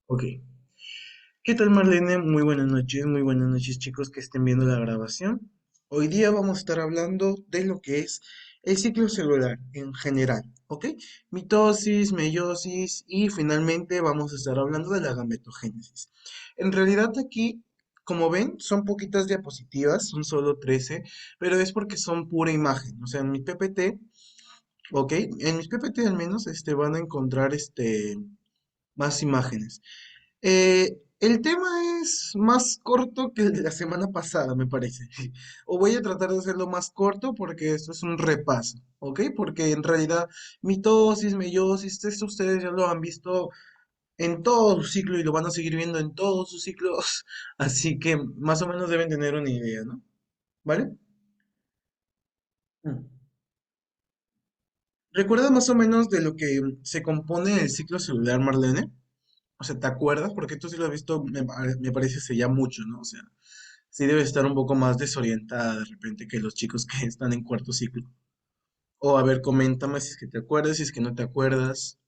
Ok. ¿Qué tal, Marlene? Muy buenas noches, chicos, que estén viendo la grabación. Hoy día vamos a estar hablando de lo que es el ciclo celular en general, ¿ok? Mitosis, meiosis y finalmente vamos a estar hablando de la gametogénesis. En realidad aquí, como ven, son poquitas diapositivas, son solo 13, pero es porque son pura imagen. O sea, en mi PPT, ¿ok? En mis PPT al menos van a encontrar más imágenes. El tema es más corto que el de la semana pasada, me parece. O voy a tratar de hacerlo más corto porque esto es un repaso, ¿ok? Porque en realidad mitosis, meiosis, esto ustedes ya lo han visto en todo su ciclo y lo van a seguir viendo en todos sus ciclos, así que más o menos deben tener una idea, ¿no? ¿Vale? Mm. ¿Recuerdas más o menos de lo que se compone el ciclo celular, Marlene? O sea, ¿te acuerdas? Porque tú sí lo has visto, me parece hace ya mucho, ¿no? O sea, sí debe estar un poco más desorientada de repente que los chicos que están en cuarto ciclo. O a ver, coméntame si es que te acuerdas, si es que no te acuerdas.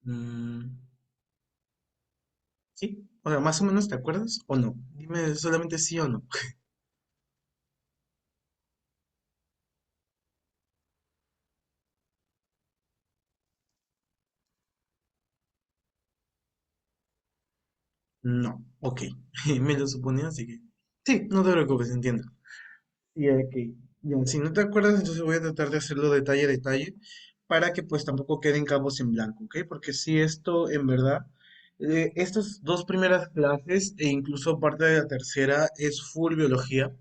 Mm, ¿Sí? O sea, más o menos te acuerdas o no. Dime solamente sí o no. No, ok. Me lo suponía, así que... Sí, no te preocupes, entiendo. Y ok, ya, si no te acuerdas, entonces voy a tratar de hacerlo detalle a detalle para que pues tampoco queden cabos en blanco, ¿ok? Porque si esto en verdad, estas dos primeras clases e incluso parte de la tercera es full biología,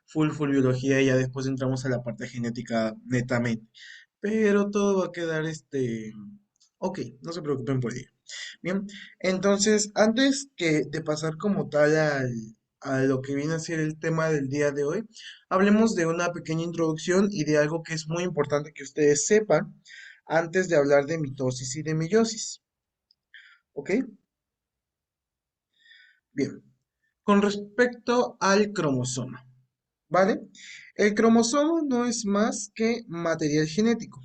full biología y ya después entramos a la parte genética netamente. Pero todo va a quedar ok, no se preocupen por ello. Bien, entonces, antes que de pasar como tal a lo que viene a ser el tema del día de hoy, hablemos de una pequeña introducción y de algo que es muy importante que ustedes sepan antes de hablar de mitosis y de meiosis. ¿Ok? Bien, con respecto al cromosoma, ¿vale? El cromosoma no es más que material genético,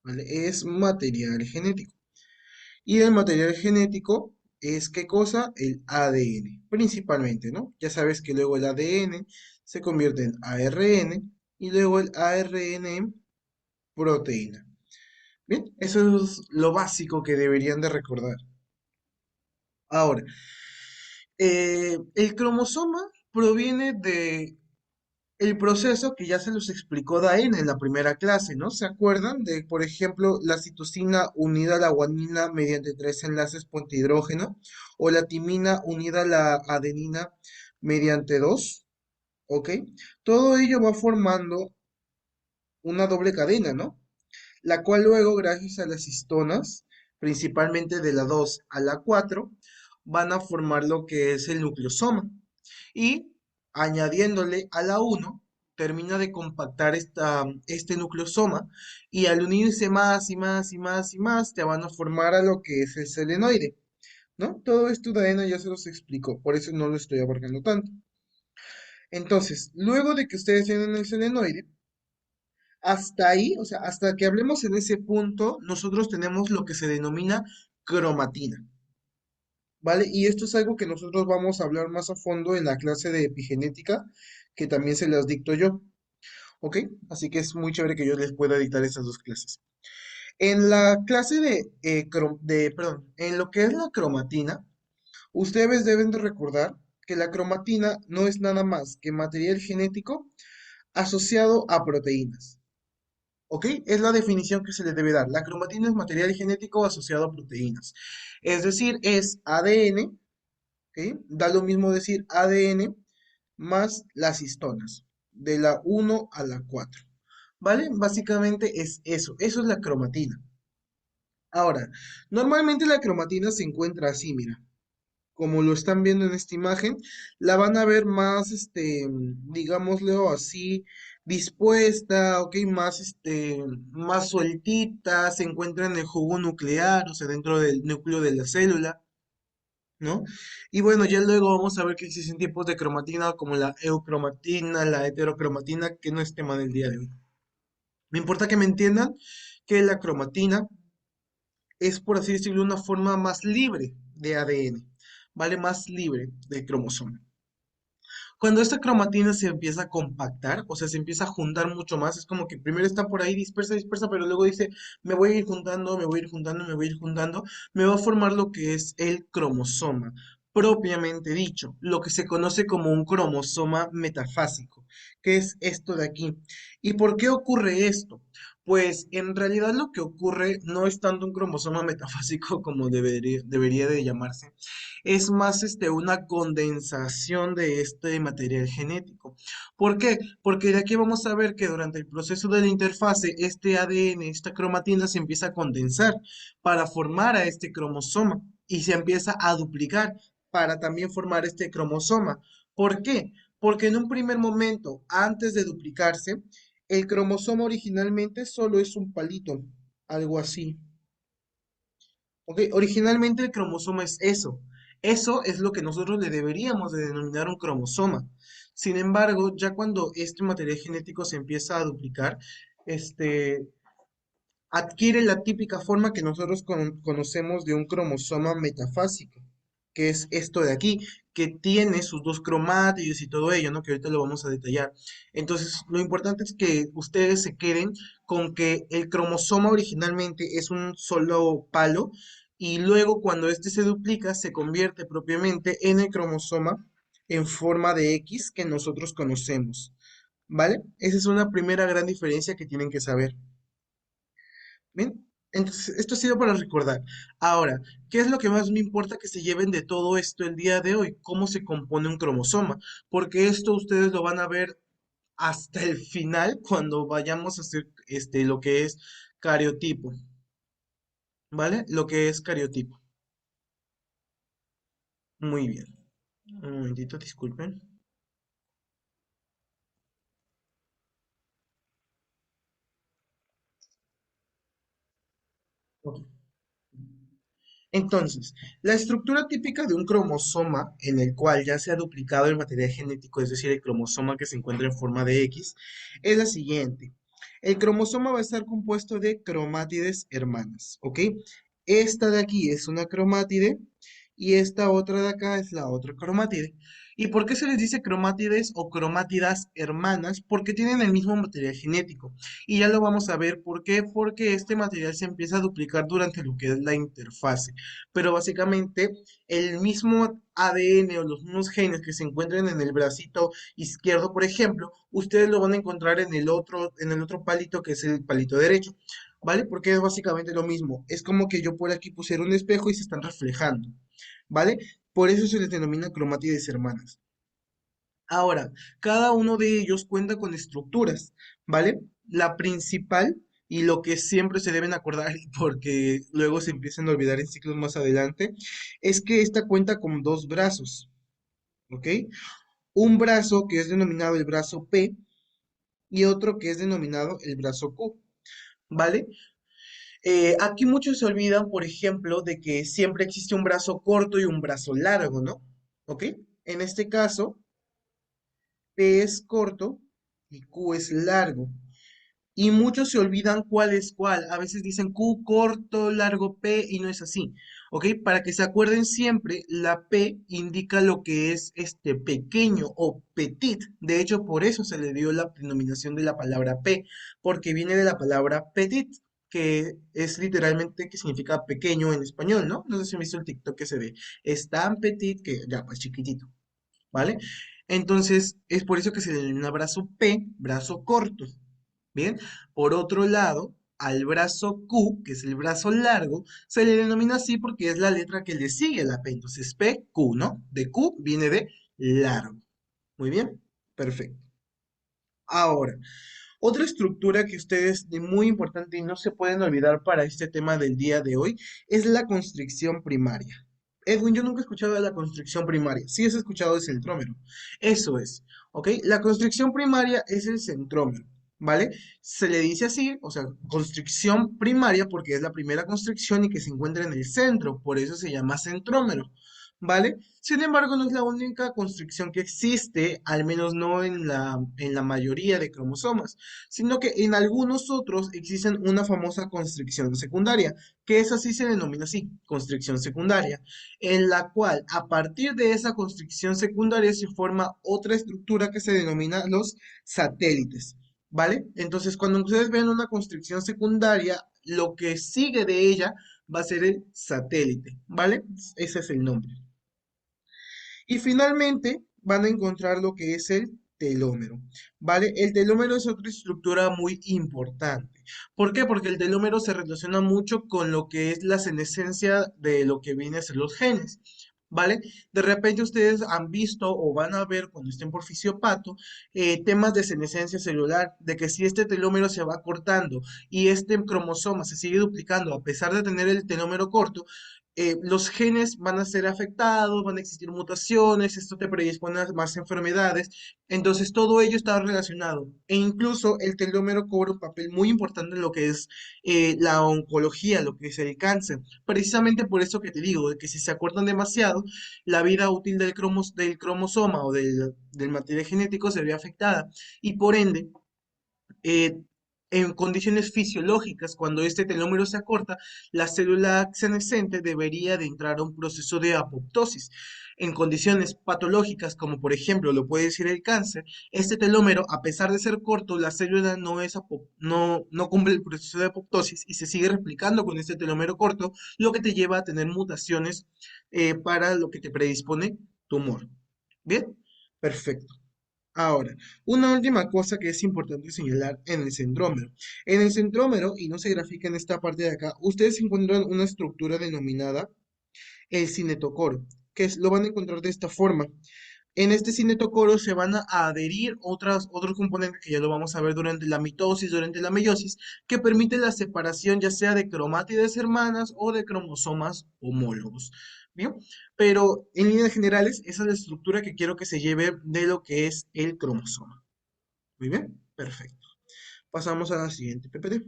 ¿vale? Es material genético. Y el material genético es ¿qué cosa? El ADN, principalmente, ¿no? Ya sabes que luego el ADN se convierte en ARN y luego el ARN en proteína. Bien, eso es lo básico que deberían de recordar. Ahora, el cromosoma proviene de el proceso que ya se los explicó Daen en la primera clase, ¿no? ¿Se acuerdan de, por ejemplo, la citosina unida a la guanina mediante tres enlaces puente hidrógeno? O la timina unida a la adenina mediante dos, ¿ok? Todo ello va formando una doble cadena, ¿no? La cual luego, gracias a las histonas, principalmente de la 2 a la 4, van a formar lo que es el nucleosoma. Y añadiéndole a la uno termina de compactar este nucleosoma y al unirse más y más y más y más, te van a formar a lo que es el selenoide, ¿no? Todo esto Daena ya se los explicó, por eso no lo estoy abarcando tanto. Entonces, luego de que ustedes tienen el selenoide, hasta ahí, o sea, hasta que hablemos en ese punto, nosotros tenemos lo que se denomina cromatina, ¿vale? Y esto es algo que nosotros vamos a hablar más a fondo en la clase de epigenética, que también se las dicto yo, ¿ok? Así que es muy chévere que yo les pueda dictar estas dos clases. En la clase perdón, en lo que es la cromatina, ustedes deben de recordar que la cromatina no es nada más que material genético asociado a proteínas. ¿Ok? Es la definición que se le debe dar. La cromatina es material genético asociado a proteínas. Es decir, es ADN, ¿ok? Da lo mismo decir ADN más las histonas, de la 1 a la 4. ¿Vale? Básicamente es eso. Eso es la cromatina. Ahora, normalmente la cromatina se encuentra así, mira. como lo están viendo en esta imagen, la van a ver más, digámoslo así, dispuesta, ok, más, más sueltita, se encuentra en el jugo nuclear, o sea, dentro del núcleo de la célula, ¿no? Y bueno, ya luego vamos a ver que existen tipos de cromatina como la eucromatina, la heterocromatina, que no es tema del día de hoy. Me importa que me entiendan que la cromatina es, por así decirlo, una forma más libre de ADN, ¿vale? Más libre de cromosoma. Cuando esta cromatina se empieza a compactar, o sea, se empieza a juntar mucho más, es como que primero está por ahí dispersa, dispersa, pero luego dice, me voy a ir juntando, me voy a ir juntando, me voy a ir juntando, me va a formar lo que es el cromosoma, propiamente dicho, lo que se conoce como un cromosoma metafásico, que es esto de aquí. ¿Y por qué ocurre esto? Pues en realidad lo que ocurre no es tanto un cromosoma metafásico como debería de llamarse, es más una condensación de este material genético. ¿Por qué? Porque de aquí vamos a ver que durante el proceso de la interfase, este ADN, esta cromatina se empieza a condensar para formar a este cromosoma y se empieza a duplicar para también formar este cromosoma. ¿Por qué? Porque en un primer momento, antes de duplicarse, el cromosoma originalmente solo es un palito, algo así. Ok, originalmente el cromosoma es eso. Eso es lo que nosotros le deberíamos de denominar un cromosoma. Sin embargo, ya cuando este material genético se empieza a duplicar, este, adquiere la típica forma que nosotros conocemos de un cromosoma metafásico, que es esto de aquí, que tiene sus dos cromátidos y todo ello, ¿no? Que ahorita lo vamos a detallar. Entonces, lo importante es que ustedes se queden con que el cromosoma originalmente es un solo palo y luego cuando este se duplica se convierte propiamente en el cromosoma en forma de X que nosotros conocemos, ¿vale? Esa es una primera gran diferencia que tienen que saber. Bien, entonces esto ha sido para recordar. Ahora, ¿qué es lo que más me importa que se lleven de todo esto el día de hoy? ¿Cómo se compone un cromosoma? Porque esto ustedes lo van a ver hasta el final cuando vayamos a hacer lo que es cariotipo, ¿vale? Lo que es cariotipo. Muy bien. Un momentito, disculpen. Ok. Entonces, la estructura típica de un cromosoma en el cual ya se ha duplicado el material genético, es decir, el cromosoma que se encuentra en forma de X, es la siguiente. El cromosoma va a estar compuesto de cromátides hermanas, ¿ok? Esta de aquí es una cromátide y esta otra de acá es la otra cromátide. ¿Y por qué se les dice cromátides o cromátidas hermanas? Porque tienen el mismo material genético. Y ya lo vamos a ver por qué, porque este material se empieza a duplicar durante lo que es la interfase. Pero básicamente el mismo ADN o los mismos genes que se encuentran en el bracito izquierdo, por ejemplo, ustedes lo van a encontrar en el otro palito que es el palito derecho. ¿Vale? Porque es básicamente lo mismo. Es como que yo por aquí pusiera un espejo y se están reflejando. ¿Vale? Por eso se les denomina cromátides hermanas. Ahora, cada uno de ellos cuenta con estructuras, ¿vale? La principal y lo que siempre se deben acordar, porque luego se empiezan a olvidar en ciclos más adelante, es que esta cuenta con dos brazos, ¿ok? Un brazo que es denominado el brazo P y otro que es denominado el brazo Q, ¿vale? Aquí muchos se olvidan, por ejemplo, de que siempre existe un brazo corto y un brazo largo, ¿no? ¿Ok? En este caso, P es corto y Q es largo. Y muchos se olvidan cuál es cuál. A veces dicen Q corto, largo P y no es así. ¿Ok? Para que se acuerden siempre, la P indica lo que es este pequeño o petit. De hecho, por eso se le dio la denominación de la palabra P, porque viene de la palabra petit, que es literalmente que significa pequeño en español, ¿no? No sé si han visto el TikTok que se ve. Es tan petit que ya, pues chiquitito. ¿Vale? Entonces, es por eso que se le denomina brazo P, brazo corto. Bien, por otro lado, al brazo Q, que es el brazo largo, se le denomina así porque es la letra que le sigue a la P. Entonces, P, Q, ¿no? De Q viene de largo. Muy bien, perfecto. Ahora, otra estructura que ustedes de muy importante y no se pueden olvidar para este tema del día de hoy es la constricción primaria. Edwin, yo nunca he escuchado de la constricción primaria. Sí has escuchado del centrómero. Eso es, ¿ok? La constricción primaria es el centrómero, ¿vale? Se le dice así, o sea, constricción primaria porque es la primera constricción y que se encuentra en el centro, por eso se llama centrómero, ¿vale? Sin embargo, no es la única constricción que existe, al menos no en la mayoría de cromosomas, sino que en algunos otros existen una famosa constricción secundaria, que es así se denomina así, constricción secundaria en la cual a partir de esa constricción secundaria se forma otra estructura que se denomina los satélites, ¿vale? Entonces, cuando ustedes ven una constricción secundaria, lo que sigue de ella va a ser el satélite, ¿vale? Ese es el nombre. Y finalmente van a encontrar lo que es el telómero, ¿vale? El telómero es otra estructura muy importante. ¿Por qué? Porque el telómero se relaciona mucho con lo que es la senescencia de lo que viene a ser los genes. ¿Vale? De repente ustedes han visto o van a ver cuando estén por fisiopato temas de senescencia celular, de que si este telómero se va cortando y este cromosoma se sigue duplicando a pesar de tener el telómero corto, los genes van a ser afectados, van a existir mutaciones, esto te predispone a más enfermedades, entonces todo ello está relacionado. E incluso el telómero cobra un papel muy importante en lo que es la oncología, lo que es el cáncer. Precisamente por eso que te digo, de que si se acortan demasiado, la vida útil del cromosoma o del material genético se ve afectada y por ende eh, en condiciones fisiológicas, cuando este telómero se acorta, la célula senescente debería de entrar a un proceso de apoptosis. En condiciones patológicas, como por ejemplo lo puede decir el cáncer, este telómero, a pesar de ser corto, la célula no cumple el proceso de apoptosis y se sigue replicando con este telómero corto, lo que te lleva a tener mutaciones para lo que te predispone tumor. ¿Bien? Perfecto. Ahora, una última cosa que es importante señalar en el centrómero. En el centrómero, y no se grafica en esta parte de acá, ustedes encuentran una estructura denominada el cinetocoro, lo van a encontrar de esta forma. En este cinetocoro se van a adherir otros componentes que ya lo vamos a ver durante la mitosis, durante la meiosis, que permite la separación ya sea de cromátides hermanas o de cromosomas homólogos. ¿Bien? Pero en líneas generales, esa es la estructura que quiero que se lleve de lo que es el cromosoma. Muy bien, perfecto. Pasamos a la siguiente PPT.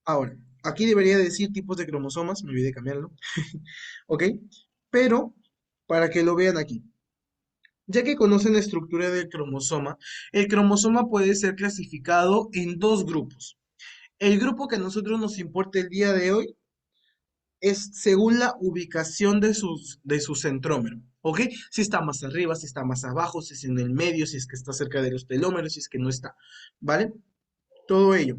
Ahora, aquí debería decir tipos de cromosomas, me olvidé cambiarlo. ¿Ok? Pero, para que lo vean aquí. Ya que conocen la estructura del cromosoma, el cromosoma puede ser clasificado en dos grupos. El grupo que a nosotros nos importa el día de hoy es según la ubicación de su centrómero, ¿ok? Si está más arriba, si está más abajo, si es en el medio, si es que está cerca de los telómeros, si es que no está, ¿vale? Todo ello.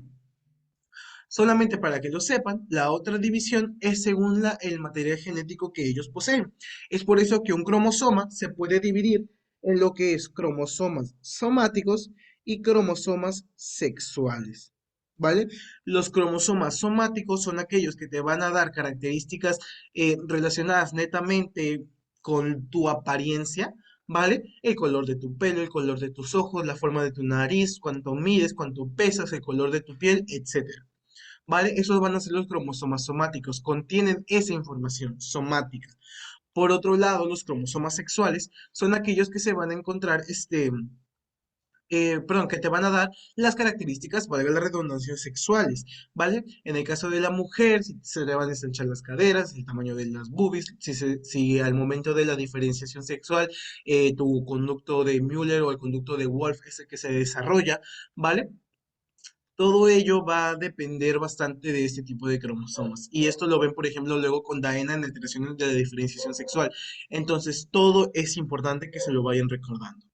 Solamente para que lo sepan, la otra división es según el material genético que ellos poseen. Es por eso que un cromosoma se puede dividir en lo que es cromosomas somáticos y cromosomas sexuales. ¿Vale? Los cromosomas somáticos son aquellos que te van a dar características relacionadas netamente con tu apariencia, ¿vale? El color de tu pelo, el color de tus ojos, la forma de tu nariz, cuánto mides, cuánto pesas, el color de tu piel, etcétera. ¿Vale? Esos van a ser los cromosomas somáticos, contienen esa información somática. Por otro lado, los cromosomas sexuales son aquellos que se van a encontrar, perdón, que te van a dar las características, valga la redundancia, sexuales, ¿vale? En el caso de la mujer, si se le van a estrechar las caderas, el tamaño de las boobies, si al momento de la diferenciación sexual tu conducto de Müller o el conducto de Wolff es el que se desarrolla, ¿vale? Todo ello va a depender bastante de este tipo de cromosomas. Y esto lo ven, por ejemplo, luego con Daena en alteraciones de la diferenciación sexual. Entonces, todo es importante que se lo vayan recordando.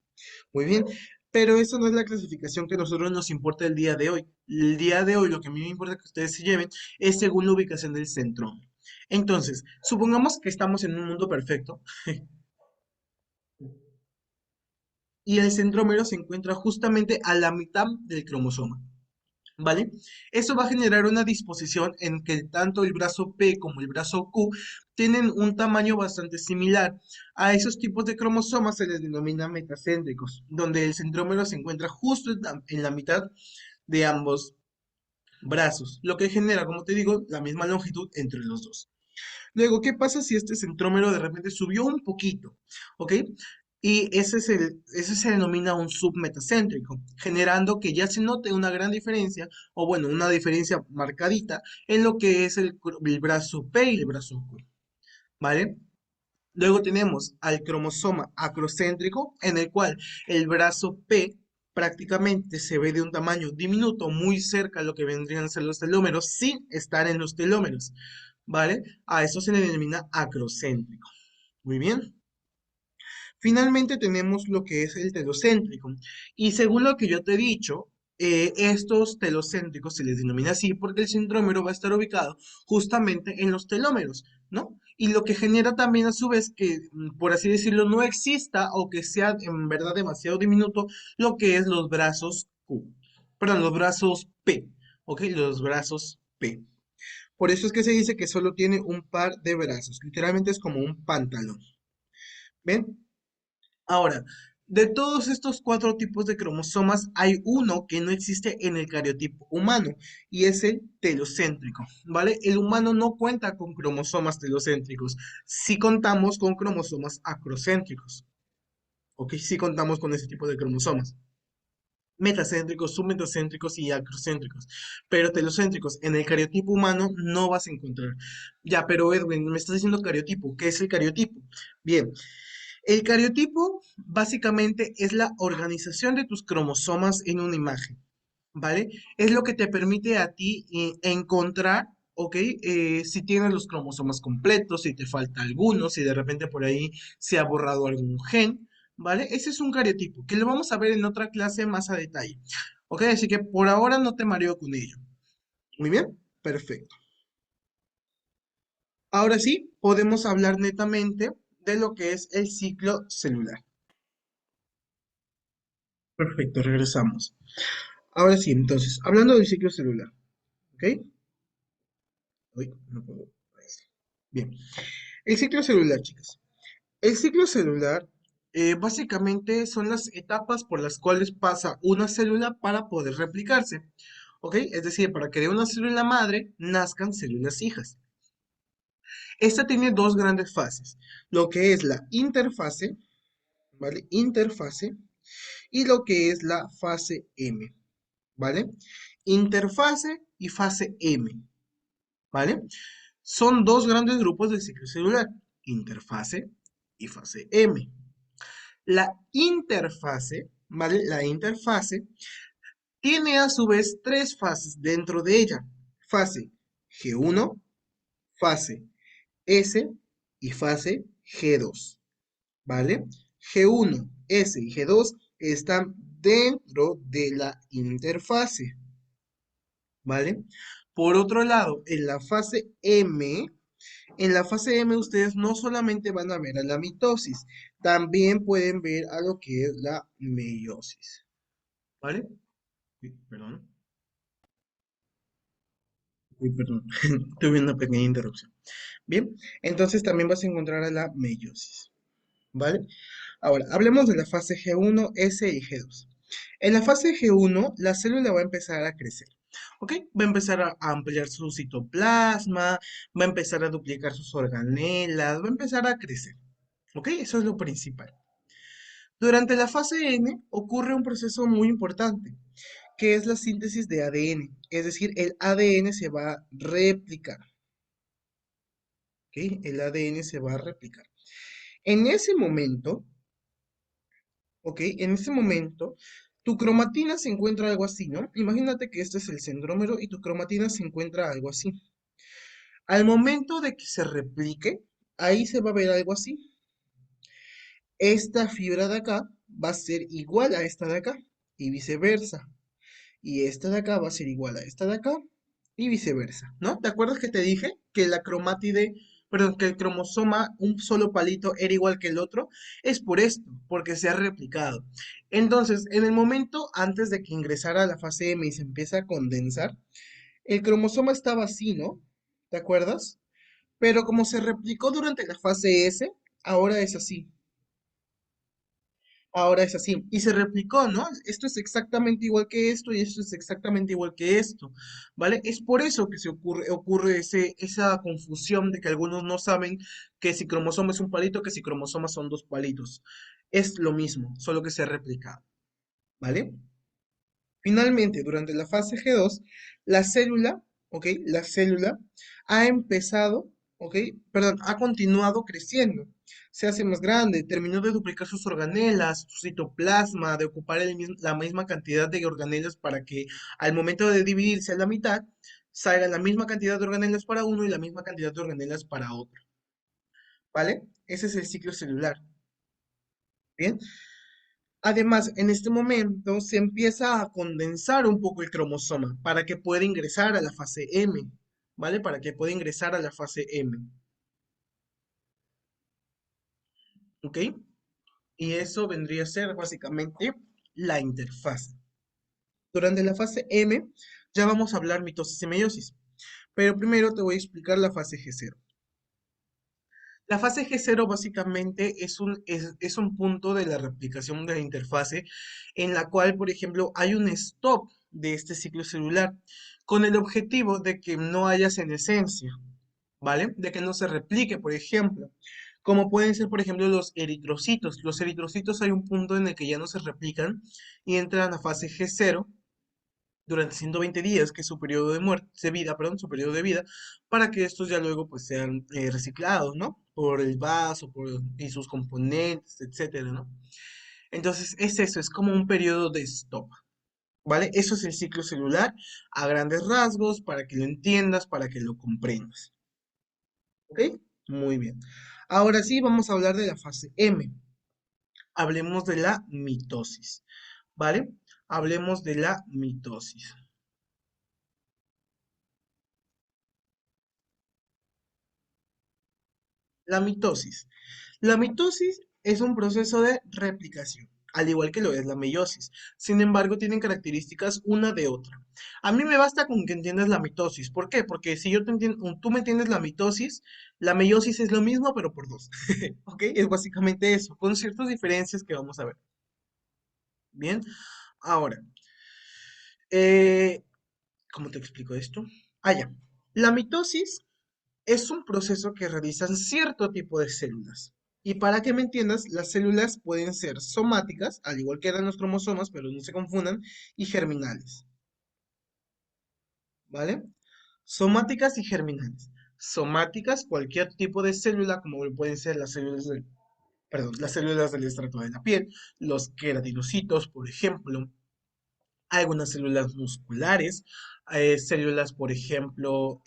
Muy bien, pero eso no es la clasificación que a nosotros nos importa el día de hoy. El día de hoy, lo que a mí me importa que ustedes se lleven es según la ubicación del centrómero. Entonces, supongamos que estamos en un mundo perfecto y el centrómero se encuentra justamente a la mitad del cromosoma. ¿Vale? Eso va a generar una disposición en que tanto el brazo P como el brazo Q tienen un tamaño bastante similar. A esos tipos de cromosomas se les denomina metacéntricos, donde el centrómero se encuentra justo en la mitad de ambos brazos, lo que genera, como te digo, la misma longitud entre los dos. Luego, ¿qué pasa si este centrómero de repente subió un poquito? ¿Ok? Y ese se denomina un submetacéntrico, generando que ya se note una gran diferencia, o bueno, una diferencia marcadita en lo que es el brazo P y el brazo Q, ¿vale? Luego tenemos al cromosoma acrocéntrico, en el cual el brazo P prácticamente se ve de un tamaño diminuto, muy cerca a lo que vendrían a ser los telómeros, sin estar en los telómeros, ¿vale? A eso se le denomina acrocéntrico. Muy bien. Finalmente tenemos lo que es el telocéntrico. Y según lo que yo te he dicho, estos telocéntricos se les denomina así porque el centrómero va a estar ubicado justamente en los telómeros, ¿no? Y lo que genera también a su vez que, por así decirlo, no exista o que sea en verdad demasiado diminuto lo que es los brazos Q. Perdón, los brazos P, ¿ok? Los brazos P. Por eso es que se dice que solo tiene un par de brazos. Literalmente es como un pantalón. ¿Ven? Ahora, de todos estos cuatro tipos de cromosomas, hay uno que no existe en el cariotipo humano y es el telocéntrico, ¿vale? El humano no cuenta con cromosomas telocéntricos, sí contamos con cromosomas acrocéntricos, ¿ok? Sí contamos con ese tipo de cromosomas. Metacéntricos, submetacéntricos y acrocéntricos, pero telocéntricos en el cariotipo humano no vas a encontrar. Ya, pero Edwin, me estás diciendo cariotipo, ¿qué es el cariotipo? Bien, el cariotipo básicamente es la organización de tus cromosomas en una imagen, ¿vale? Es lo que te permite a ti encontrar, ¿ok? Si tienes los cromosomas completos, si te falta alguno, si de repente por ahí se ha borrado algún gen, ¿vale? Ese es un cariotipo, que lo vamos a ver en otra clase más a detalle, ¿ok? Así que por ahora no te mareo con ello. Muy bien, perfecto. Ahora sí, podemos hablar netamente de lo que es el ciclo celular. Perfecto, regresamos. Ahora sí, entonces, hablando del ciclo celular, ¿ok? Uy, no puedo. Bien, el ciclo celular, chicas. El ciclo celular básicamente son las etapas por las cuales pasa una célula para poder replicarse, ¿ok? Es decir, para que de una célula madre nazcan células hijas. Esta tiene dos grandes fases, lo que es la interfase, ¿vale? Interfase, y lo que es la fase M, ¿vale? Interfase y fase M. ¿Vale? Son dos grandes grupos del ciclo celular, interfase y fase M. La interfase, ¿vale? La interfase tiene a su vez tres fases dentro de ella. Fase G1, fase S y fase G2, ¿vale? G1, S y G2 están dentro de la interfase, ¿vale? Por otro lado, en la fase M ustedes no solamente van a ver a la mitosis, también pueden ver a lo que es la meiosis. ¿Vale? Uy, perdón. Uy, perdón. Tuve una pequeña interrupción. Bien, entonces también vas a encontrar a la meiosis. ¿Vale? Ahora, hablemos de la fase G1, S y G2. En la fase G1, la célula va a empezar a crecer. ¿Ok? Va a empezar a ampliar su citoplasma, va a empezar a duplicar sus organelas, va a empezar a crecer. ¿Ok? Eso es lo principal. Durante la fase N ocurre un proceso muy importante, que es la síntesis de ADN, es decir, el ADN se va a replicar, ¿ok? El ADN se va a replicar. En ese momento, ¿ok? En ese momento, tu cromatina se encuentra algo así, ¿no? Imagínate que este es el centrómero y tu cromatina se encuentra algo así. Al momento de que se replique, ahí se va a ver algo así. Esta fibra de acá va a ser igual a esta de acá y viceversa. Y esta de acá va a ser igual a esta de acá y viceversa, ¿no? ¿Te acuerdas que te dije que la cromátide, perdón, que el cromosoma, un solo palito era igual que el otro? Es por esto, porque se ha replicado. Entonces, en el momento antes de que ingresara a la fase M y se empieza a condensar, el cromosoma estaba así, ¿no? ¿Te acuerdas? Pero como se replicó durante la fase S, ahora es así. Ahora es así. Y se replicó, ¿no? Esto es exactamente igual que esto y esto es exactamente igual que esto, ¿vale? Es por eso que ocurre esa confusión de que algunos no saben que si cromosoma es un palito, que si cromosomas son dos palitos. Es lo mismo, solo que se ha replicado, ¿vale? Finalmente, durante la fase G2, la célula, ¿ok? La célula ha empezado, ¿ok? Perdón, ha continuado creciendo. Se hace más grande, terminó de duplicar sus organelas, su citoplasma, de ocupar la misma cantidad de organelas para que al momento de dividirse a la mitad, salga la misma cantidad de organelas para uno y la misma cantidad de organelas para otro, ¿vale? Ese es el ciclo celular, ¿bien? Además, en este momento se empieza a condensar un poco el cromosoma para que pueda ingresar a la fase M, ¿vale? Para que pueda ingresar a la fase M, ¿ok? Y eso vendría a ser básicamente la interfase. Durante la fase M ya vamos a hablar mitosis y meiosis, pero primero te voy a explicar la fase G0. La fase G0 básicamente es un punto de la replicación de la interfase en la cual, por ejemplo, hay un stop de este ciclo celular con el objetivo de que no haya senescencia, ¿vale? De que no se replique, por ejemplo. Como pueden ser, por ejemplo, los eritrocitos. Los eritrocitos hay un punto en el que ya no se replican y entran a fase G0 durante 120 días, que es su periodo de muerte, de vida, perdón, su periodo de vida, para que estos ya luego pues sean reciclados, ¿no? Por el vaso, y sus componentes, etcétera, ¿no? Entonces es eso, es como un periodo de stop, ¿vale? Eso es el ciclo celular a grandes rasgos, para que lo entiendas, para que lo comprendas, ¿ok? Muy bien. Ahora sí, vamos a hablar de la fase M. Hablemos de la mitosis, ¿vale? Hablemos de la mitosis. La mitosis. La mitosis es un proceso de replicación, al igual que lo es la meiosis. Sin embargo, tienen características una de otra. A mí me basta con que entiendas la mitosis. ¿Por qué? Porque si yo te entiendo, tú me entiendes la meiosis es lo mismo, pero por dos. ¿Ok? Es básicamente eso, con ciertas diferencias que vamos a ver. Bien. Ahora, eh, ¿cómo te explico esto? Ah, ya. La mitosis es un proceso que realizan cierto tipo de células. Y para que me entiendas, las células pueden ser somáticas, al igual que eran los cromosomas, pero no se confundan, y germinales, ¿vale? Somáticas y germinales. Somáticas, cualquier tipo de célula, como lo pueden ser las células perdón, las células del estrato de la piel, los queratinocitos, por ejemplo, algunas células musculares, células, por ejemplo,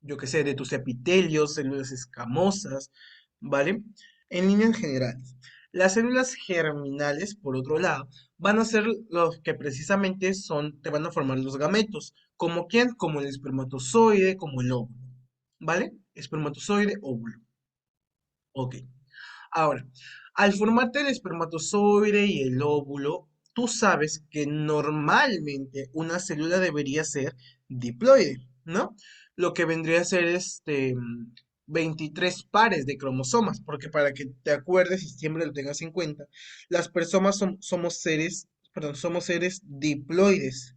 yo qué sé, de tus epitelios, células escamosas, ¿vale? En líneas generales. Las células germinales, por otro lado, van a ser los que precisamente te van a formar los gametos. ¿Como quién? Como el espermatozoide, como el óvulo, ¿vale? Espermatozoide, óvulo. Ok. Ahora, al formarte el espermatozoide y el óvulo, tú sabes que normalmente una célula debería ser diploide, ¿no? Lo que vendría a ser 23 pares de cromosomas, porque para que te acuerdes y siempre lo tengas en cuenta, las personas somos seres, perdón, somos seres diploides.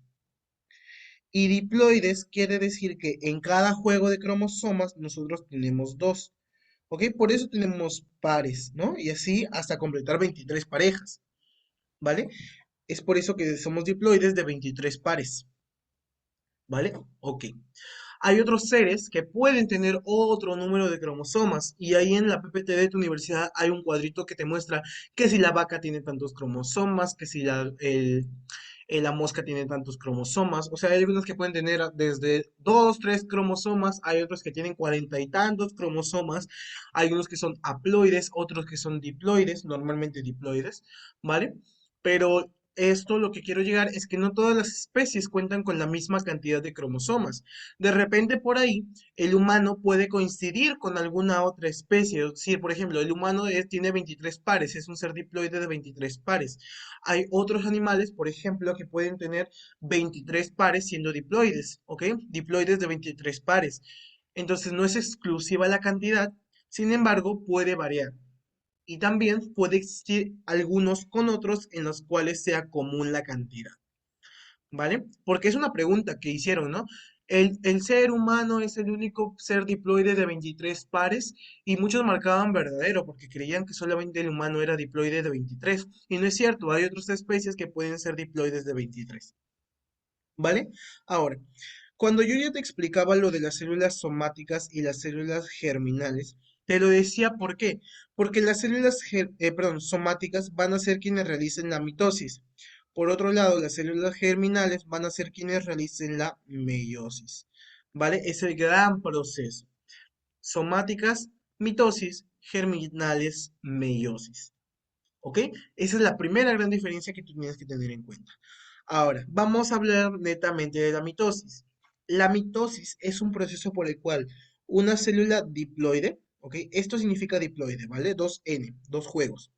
Y diploides quiere decir que en cada juego de cromosomas nosotros tenemos dos. ¿Ok? Por eso tenemos pares, ¿no? Y así hasta completar 23 parejas, ¿vale? Es por eso que somos diploides de 23 pares, ¿vale? Ok. Hay otros seres que pueden tener otro número de cromosomas y ahí en la PPT de tu universidad hay un cuadrito que te muestra que si la vaca tiene tantos cromosomas, que si la mosca tiene tantos cromosomas. O sea, hay algunos que pueden tener desde 2, 3 cromosomas, hay otros que tienen 40 y tantos cromosomas, hay unos que son haploides, otros que son diploides, normalmente diploides, ¿vale? Pero esto lo que quiero llegar es que no todas las especies cuentan con la misma cantidad de cromosomas. De repente por ahí el humano puede coincidir con alguna otra especie. Es decir, por ejemplo, el humano tiene 23 pares, es un ser diploide de 23 pares. Hay otros animales, por ejemplo, que pueden tener 23 pares siendo diploides, ¿ok? Diploides de 23 pares. Entonces no es exclusiva la cantidad, sin embargo, puede variar. y también puede existir algunos con otros en los cuales sea común la cantidad, ¿vale? Porque es una pregunta que hicieron, ¿no? El ser humano es el único ser diploide de 23 pares y muchos marcaban verdadero porque creían que solamente el humano era diploide de 23 y no es cierto, hay otras especies que pueden ser diploides de 23, ¿vale? Ahora, cuando yo ya te explicaba lo de las células somáticas y las células germinales, te lo decía ¿por qué? Porque las células perdón, somáticas van a ser quienes realicen la mitosis. Por otro lado, las células germinales van a ser quienes realicen la meiosis. ¿Vale? Es el gran proceso. Somáticas, mitosis, germinales, meiosis. ¿Ok? Esa es la primera gran diferencia que tú tienes que tener en cuenta. Ahora, vamos a hablar netamente de la mitosis. La mitosis es un proceso por el cual una célula diploide, ¿ok? Esto significa diploide, ¿vale? Dos N, dos juegos.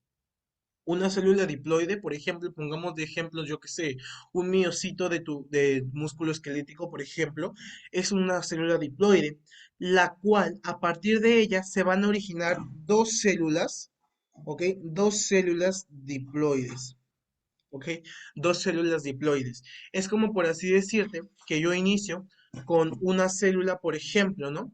Una célula diploide, por ejemplo, pongamos de ejemplo, yo que sé, un miocito de músculo esquelético, por ejemplo, es una célula diploide, la cual a partir de ella se van a originar dos células, ¿ok? Dos células diploides. ¿Ok? Dos células diploides. Es como por así decirte que yo inicio con una célula, por ejemplo, ¿no?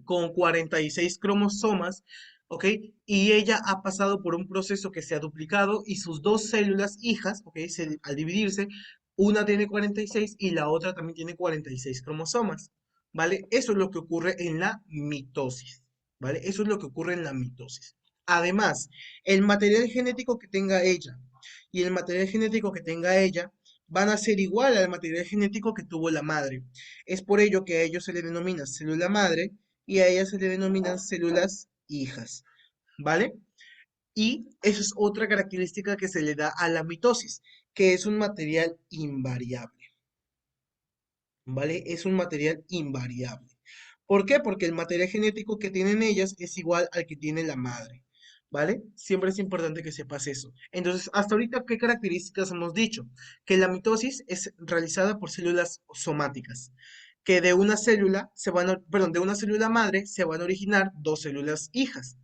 Con 46 cromosomas, ¿ok? Y ella ha pasado por un proceso que se ha duplicado y sus dos células hijas, ¿ok? Al dividirse, una tiene 46 y la otra también tiene 46 cromosomas, ¿vale? Eso es lo que ocurre en la mitosis, ¿vale? Eso es lo que ocurre en la mitosis. Además, el material genético que tenga ella y el material genético que tenga ella van a ser igual al material genético que tuvo la madre. Es por ello que a ellos se le denomina célula madre y a ellas se le denominan células hijas, ¿vale? Y eso es otra característica que se le da a la mitosis, que es un material invariable, ¿vale? Es un material invariable. ¿Por qué? Porque el material genético que tienen ellas es igual al que tiene la madre, ¿vale? Siempre es importante que sepas eso. Entonces, hasta ahorita, ¿qué características hemos dicho? Que la mitosis es realizada por células somáticas, que de una célula perdón, de una célula madre se van a originar dos células hijas.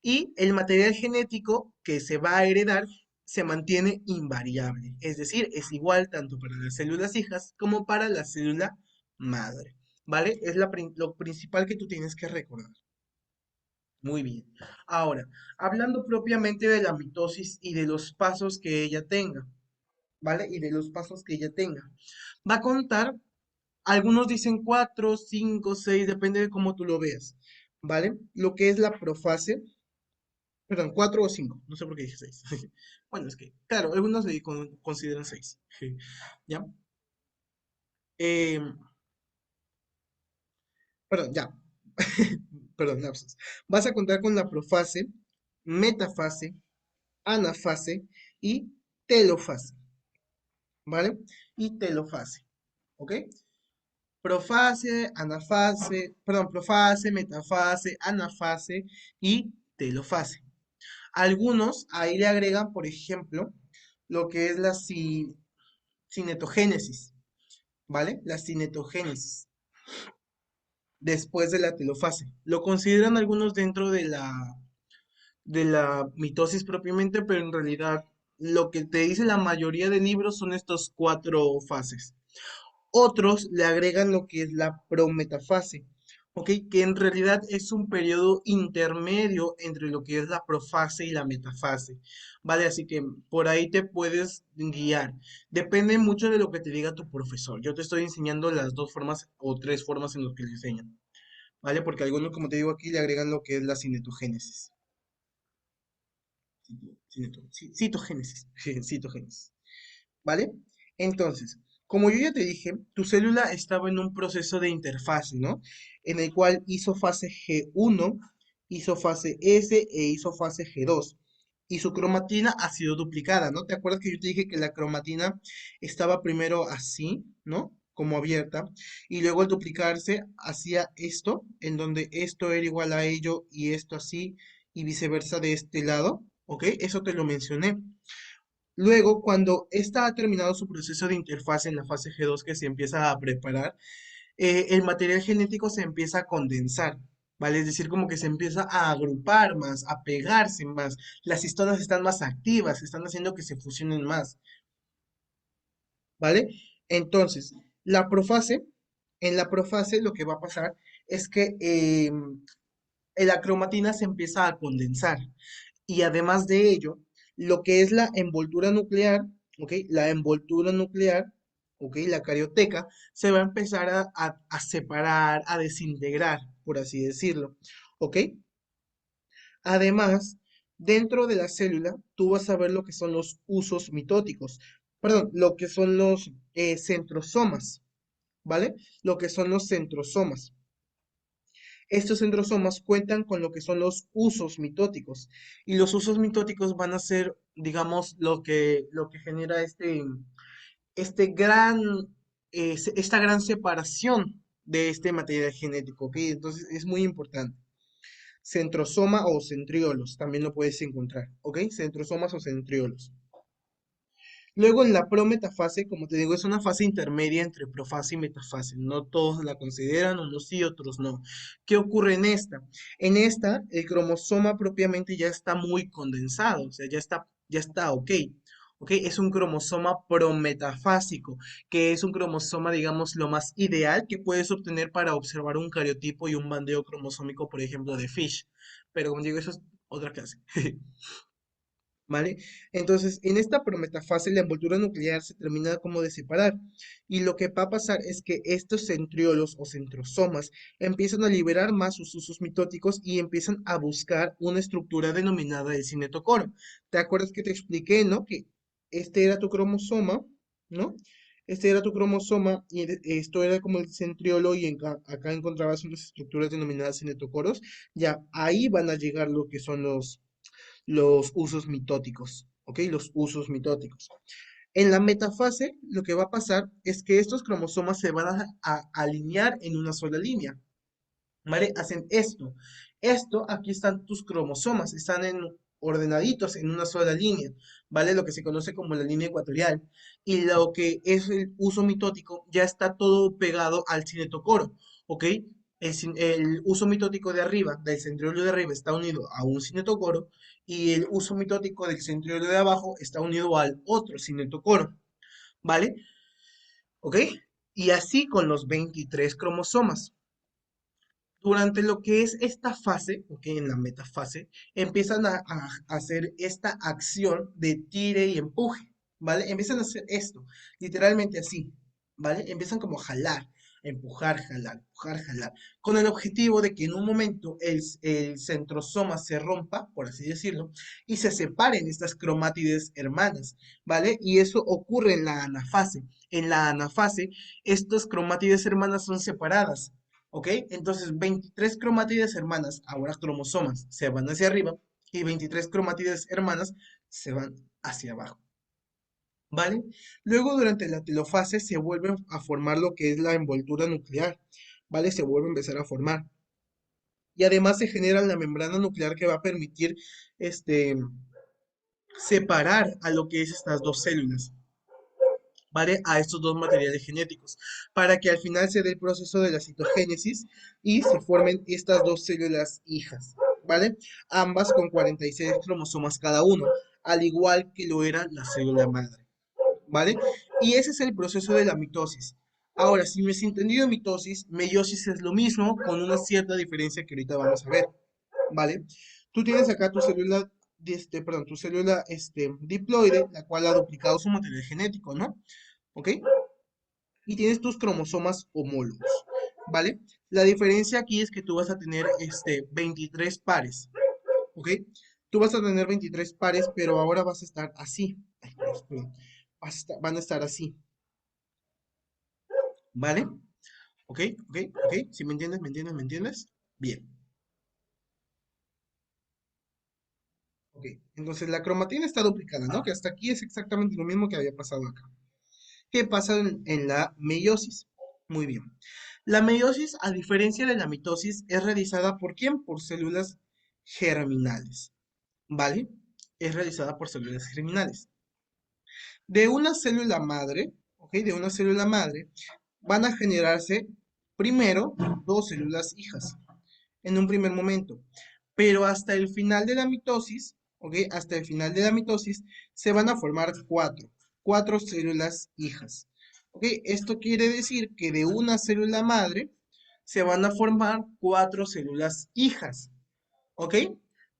Y el material genético que se va a heredar se mantiene invariable, es decir, es igual tanto para las células hijas como para la célula madre, ¿vale? Es lo principal que tú tienes que recordar. Muy bien. Ahora, hablando propiamente de la mitosis y de los pasos que ella tenga, ¿vale? Y de los pasos que ella tenga. Va a contar, algunos dicen 4, 5, 6, depende de cómo tú lo veas, ¿vale? Lo que es la profase, perdón, 4 o 5, no sé por qué dije 6. Bueno, es que, claro, algunos le consideran 6. ¿Ya? Eh, perdón, ya. Perdón, lapsus. Vas a contar con la profase, metafase, anafase y telofase, ¿vale? Y telofase, ¿ok? Profase, anafase, perdón, profase, metafase, anafase y telofase. Algunos ahí le agregan, por ejemplo, lo que es la cinetogénesis, ¿vale? La cinetogénesis después de la telofase. Lo consideran algunos dentro de la mitosis propiamente, pero en realidad lo que te dice la mayoría de libros son estos cuatro fases. Otros le agregan lo que es la prometafase, ¿ok? Que en realidad es un periodo intermedio entre lo que es la profase y la metafase, ¿vale? Así que por ahí te puedes guiar. Depende mucho de lo que te diga tu profesor. Yo te estoy enseñando las dos formas o tres formas en las que le enseñan, ¿vale? Porque algunos, como te digo aquí, le agregan lo que es la cinetogénesis. Citogénesis, citogénesis. ¿Vale? Entonces, como yo ya te dije, tu célula estaba en un proceso de interfase, ¿no? En el cual hizo fase G1, hizo fase S e hizo fase G2. Y su cromatina ha sido duplicada, ¿no? ¿Te acuerdas que yo te dije que la cromatina estaba primero así, ¿no? Como abierta, y luego al duplicarse hacía esto, en donde esto era igual a ello y esto así, y viceversa de este lado, ¿ok? Eso te lo mencioné. Luego, cuando ésta ha terminado su proceso de interfase en la fase G2 que se empieza a preparar, el material genético se empieza a condensar. ¿vale? Es decir, como que se empieza a agrupar más, a pegarse más. Las histonas están más activas, están haciendo que se fusionen más, ¿vale? Entonces, la profase, en la profase lo que va a pasar es que la cromatina se empieza a condensar. Y además de ello, lo que es la envoltura nuclear, ¿ok? La envoltura nuclear, ¿ok? La carioteca, se va a empezar a separar, a desintegrar, por así decirlo, ¿ok? Además, dentro de la célula, tú vas a ver lo que son los usos mitóticos, perdón, lo que son los centrosomas, ¿vale? Lo que son los centrosomas. Estos centrosomas cuentan con lo que son los usos mitóticos y los usos mitóticos van a ser, digamos, lo que genera este gran, esta gran separación de este material genético, ¿ok? Entonces es muy importante. Centrosoma o centriolos, también lo puedes encontrar, ¿ok? Centrosomas o centriolos. Luego en la prometafase, como te digo, es una fase intermedia entre profase y metafase. No todos la consideran, unos sí, otros no. ¿Qué ocurre en esta? En esta, el cromosoma propiamente ya está muy condensado, o sea, ya está ok. ¿Ok? Es un cromosoma prometafásico, que es un cromosoma, digamos, lo más ideal que puedes obtener para observar un cariotipo y un bandeo cromosómico, por ejemplo, de Fish. Pero como digo, eso es otra clase. ¿Vale? Entonces, en esta prometafase, la envoltura nuclear se termina como de separar. Y lo que va a pasar es que estos centriolos o centrosomas empiezan a liberar más sus usos mitóticos y empiezan a buscar una estructura denominada el cinetocoro. ¿Te acuerdas que te expliqué, no? Que este era tu cromosoma, ¿no? Este era tu cromosoma y esto era como el centriolo y acá encontrabas unas estructuras denominadas cinetocoros. Ya ahí van a llegar lo que son los usos mitóticos, ¿ok? Los usos mitóticos. En la metafase, lo que va a pasar es que estos cromosomas se van a alinear en una sola línea, ¿vale? Hacen esto. Esto, aquí están tus cromosomas, están ordenaditos en una sola línea, ¿vale? Lo que se conoce como la línea ecuatorial. Y lo que es el uso mitótico ya está todo pegado al cinetocoro, ¿ok? El uso mitótico de arriba, del centriolo de arriba, está unido a un cinetocoro y el uso mitótico del centriolo de abajo está unido al otro cinetocoro, ¿vale? ¿Ok? Y así con los 23 cromosomas. Durante lo que es esta fase, ok, en la metafase, empiezan a hacer esta acción de tire y empuje, ¿vale? Empiezan a hacer esto, literalmente así, ¿vale? Empiezan como a jalar, empujar, jalar, con el objetivo de que en un momento el centrosoma se rompa, por así decirlo, y se separen estas cromátides hermanas, ¿vale? Y eso ocurre en la anafase. En la anafase, estas cromátides hermanas son separadas. ¿Ok? Entonces, 23 cromátides hermanas, ahora cromosomas, se van hacia arriba y 23 cromátides hermanas se van hacia abajo. ¿Vale? Luego, durante la telofase, se vuelve a formar lo que es la envoltura nuclear. ¿Vale? Se vuelve a empezar a formar. Y además se genera la membrana nuclear que va a permitir este, separar a lo que es estas dos células. ¿Vale? A estos dos materiales genéticos, para que al final se dé el proceso de la citogénesis y se formen estas dos células hijas, ¿vale? Ambas con 46 cromosomas cada uno, al igual que lo era la célula madre, ¿vale? Y ese es el proceso de la mitosis. Ahora, si me has entendido mitosis, meiosis es lo mismo con una cierta diferencia que ahorita vamos a ver, ¿vale? Tú tienes acá tu célula, perdón, tu célula diploide, la cual ha duplicado su material genético, ¿no? ¿Ok? Y tienes tus cromosomas homólogos, ¿vale? La diferencia aquí es que tú vas a tener 23 pares, ¿ok? Tú vas a tener 23 pares, pero ahora vas a estar así. Ay, perdón. Van a estar así, ¿vale? ¿Ok? ¿Ok? ¿Ok? ¿Sí me entiendes? ¿Me entiendes? ¿Me entiendes? Bien. Ok. Entonces la cromatina está duplicada, ¿no? Que hasta aquí es exactamente lo mismo que había pasado acá. ¿Qué pasa en la meiosis? Muy bien. La meiosis, a diferencia de la mitosis, es realizada ¿por quién? Por células germinales, ¿vale? Es realizada por células germinales. De una célula madre, ¿ok? De una célula madre van a generarse primero dos células hijas. en un primer momento. Pero hasta el final de la mitosis, ¿ok? Hasta el final de la mitosis se van a formar cuatro células hijas. ¿Ok? Esto quiere decir que de una célula madre se van a formar cuatro células hijas. ¿Ok?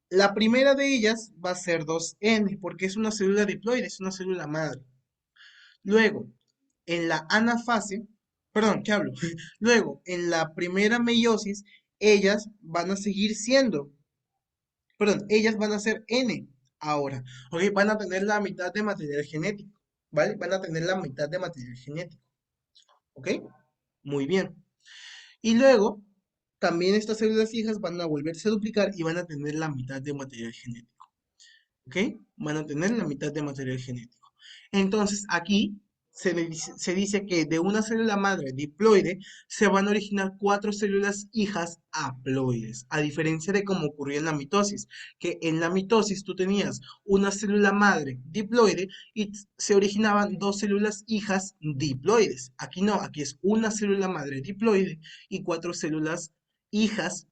La primera de ellas va a ser 2N, porque es una célula diploide, es una célula madre. Luego, en la anafase, perdón, ¿qué hablo? Luego, en la primera meiosis, ellas van a seguir siendo, perdón, ellas van a ser N ahora, ¿ok? Van a tener la mitad de material genético, ¿vale? Van a tener la mitad de material genético, ¿ok? Muy bien. Y luego, también estas células hijas van a volverse a duplicar y van a tener la mitad de material genético. ¿Ok? Van a tener la mitad de material genético. Entonces, aquí se dice que de una célula madre diploide se van a originar cuatro células hijas haploides, a diferencia de cómo ocurría en la mitosis, que en la mitosis tú tenías una célula madre diploide y se originaban dos células hijas diploides. Aquí no, aquí es una célula madre diploide y cuatro células hijas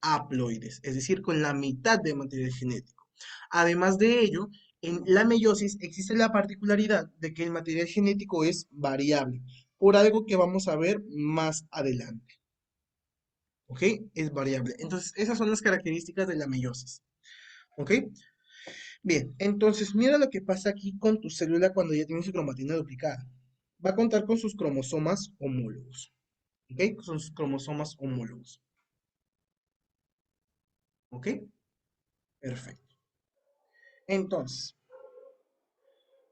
haploides, es decir, con la mitad de material genético. Además de ello, en la meiosis existe la particularidad de que el material genético es variable, por algo que vamos a ver más adelante. ¿Ok? Es variable. Entonces, esas son las características de la meiosis. ¿Ok? Bien, entonces mira lo que pasa aquí con tu célula cuando ya tiene su cromatina duplicada. Va a contar con sus cromosomas homólogos. ¿Ok? Son sus cromosomas homólogos. ¿Ok? Perfecto. Entonces,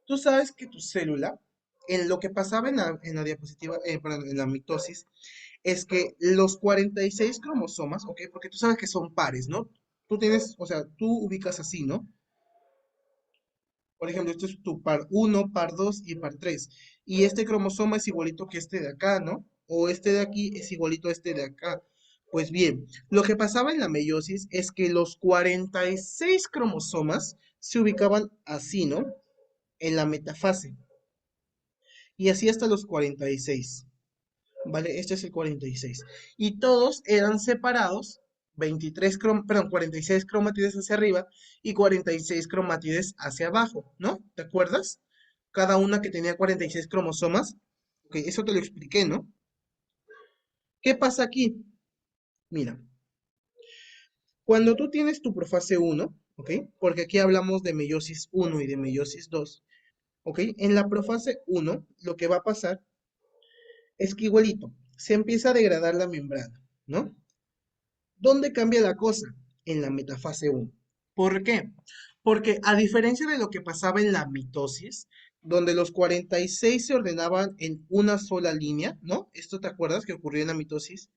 tú sabes que tu célula, en lo que pasaba en la diapositiva, perdón, en la mitosis, es que los 46 cromosomas, ¿ok? Porque tú sabes que son pares, ¿no? Tú tienes, o sea, tú ubicas así, ¿no? Por ejemplo, esto es tu par uno, par 2 y par 3. Y este cromosoma es igualito que este de acá, ¿no? O este de aquí es igualito a este de acá. Pues bien, lo que pasaba en la meiosis es que los 46 cromosomas se ubicaban así, ¿no? En la metafase. Y así hasta los 46. ¿Vale? Este es el 46. Y todos eran separados, 46 cromátides hacia arriba y 46 cromátides hacia abajo, ¿no? ¿Te acuerdas? Cada una que tenía 46 cromosomas. Ok, eso te lo expliqué, ¿no? ¿Qué pasa aquí? Mira, cuando tú tienes tu profase uno, ¿ok? Porque aquí hablamos de meiosis uno y de meiosis 2, ¿ok? En la profase uno, lo que va a pasar es que igualito, se empieza a degradar la membrana, ¿no? ¿Dónde cambia la cosa? En la metafase uno. ¿Por qué? Porque a diferencia de lo que pasaba en la mitosis, donde los 46 se ordenaban en una sola línea, ¿no? ¿Esto te acuerdas que ocurrió en la mitosis?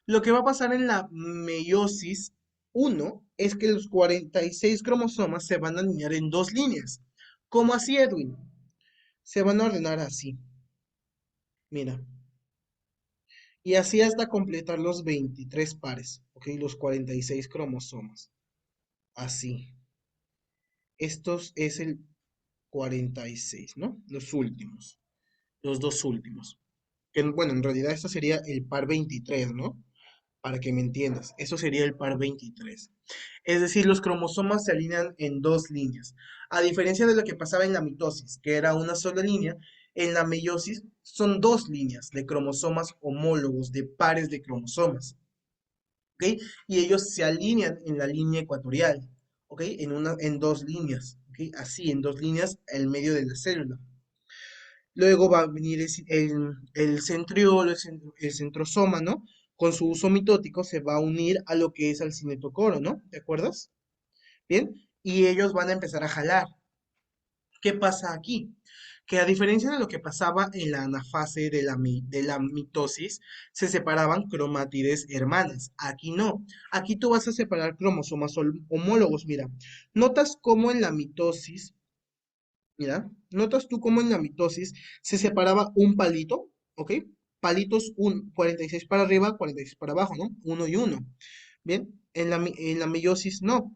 Lo que va a pasar en la meiosis uno es que los 46 cromosomas se van a alinear en dos líneas. ¿Cómo así, Edwin? Se van a ordenar así. Mira. Y así hasta completar los 23 pares, ¿ok? Los 46 cromosomas. Así. Estos es el 46, ¿no? Los últimos, los dos últimos. Que, bueno, en realidad esto sería el par 23, ¿no? Para que me entiendas, eso sería el par 23. Es decir, los cromosomas se alinean en dos líneas. A diferencia de lo que pasaba en la mitosis, que era una sola línea, en la meiosis son dos líneas de cromosomas homólogos, de pares de cromosomas. ¿Ok? Y ellos se alinean en la línea ecuatorial, ¿ok? En dos líneas, ¿ok? Así, en dos líneas en medio de la célula. Luego va a venir el centriolo, el centrosoma, ¿no? Con su uso mitótico se va a unir a lo que es al cinetocoro, ¿no? ¿Te acuerdas? Bien, y ellos van a empezar a jalar. ¿Qué pasa aquí? Que a diferencia de lo que pasaba en la anafase de la mitosis, se separaban cromátides hermanas. Aquí no. Aquí tú vas a separar cromosomas homólogos. Mira, notas cómo en la mitosis, mira, notas tú cómo en la mitosis se separaba un palito, ¿ok? Palitos 46 para arriba, 46 para abajo, ¿no? Uno y uno. Bien, en la meiosis no.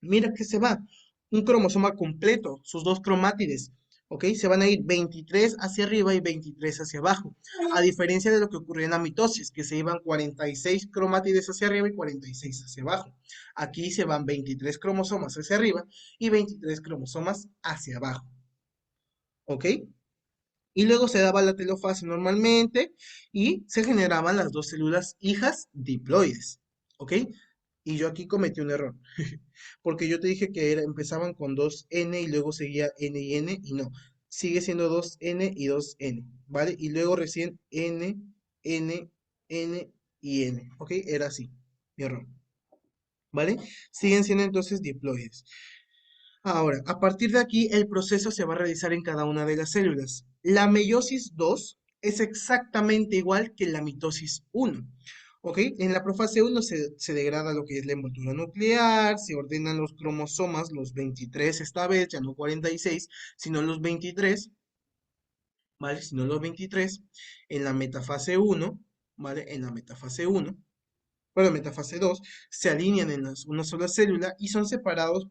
Mira que se va. Un cromosoma completo, sus dos cromátides. ¿ok? Se van a ir 23 hacia arriba y 23 hacia abajo, a diferencia de lo que ocurrió en la mitosis, que se iban 46 cromátides hacia arriba y 46 hacia abajo. Aquí se van 23 cromosomas hacia arriba y 23 cromosomas hacia abajo, ¿ok? Y luego se daba la telofase normalmente y se generaban las dos células hijas diploides, ¿ok? Y yo aquí cometí un error, porque yo te dije que empezaban con 2N y luego seguía N y N, y no, sigue siendo 2N y 2N, ¿vale? Y luego recién N, N, N y N, ¿ok? Era así, mi error, ¿vale? Siguen siendo entonces diploides. Ahora, a partir de aquí, el proceso se va a realizar en cada una de las células. La meiosis 2 es exactamente igual que la mitosis 1. ¿Ok? En la profase 1 se degrada lo que es la envoltura nuclear, se ordenan los cromosomas, los 23 esta vez, ya no 46, sino los 23, ¿vale? Sino los 23 en la metafase 1, ¿vale? En la metafase 1, bueno, metafase 2, se alinean en una sola célula y son separados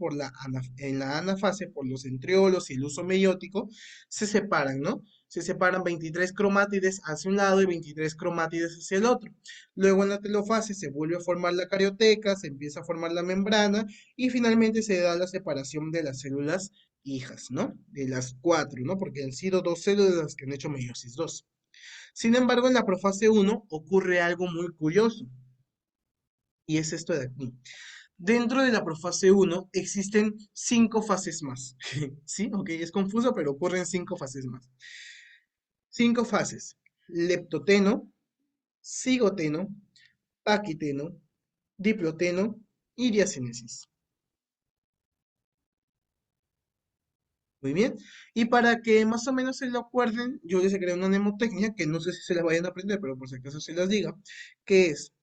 en la anafase por los centriolos y el uso meiótico, se separan, ¿no? Se separan 23 cromátides hacia un lado y 23 cromátides hacia el otro. Luego en la telofase se vuelve a formar la carioteca, se empieza a formar la membrana y finalmente se da la separación de las células hijas, ¿no? De las cuatro, ¿no? Porque han sido dos células las que han hecho meiosis 2. Sin embargo, en la profase 1 ocurre algo muy curioso. Y es esto de aquí. Dentro de la profase 1 existen 5 fases más. ¿Sí? Ok, es confuso, pero ocurren 5 fases más. 5 fases. Leptoteno, cigoteno, paquiteno, diploteno y diacénesis. Muy bien. Y para que más o menos se lo acuerden, yo les creé una mnemotecnia que no sé si se la vayan a aprender, pero por si acaso se las diga, que es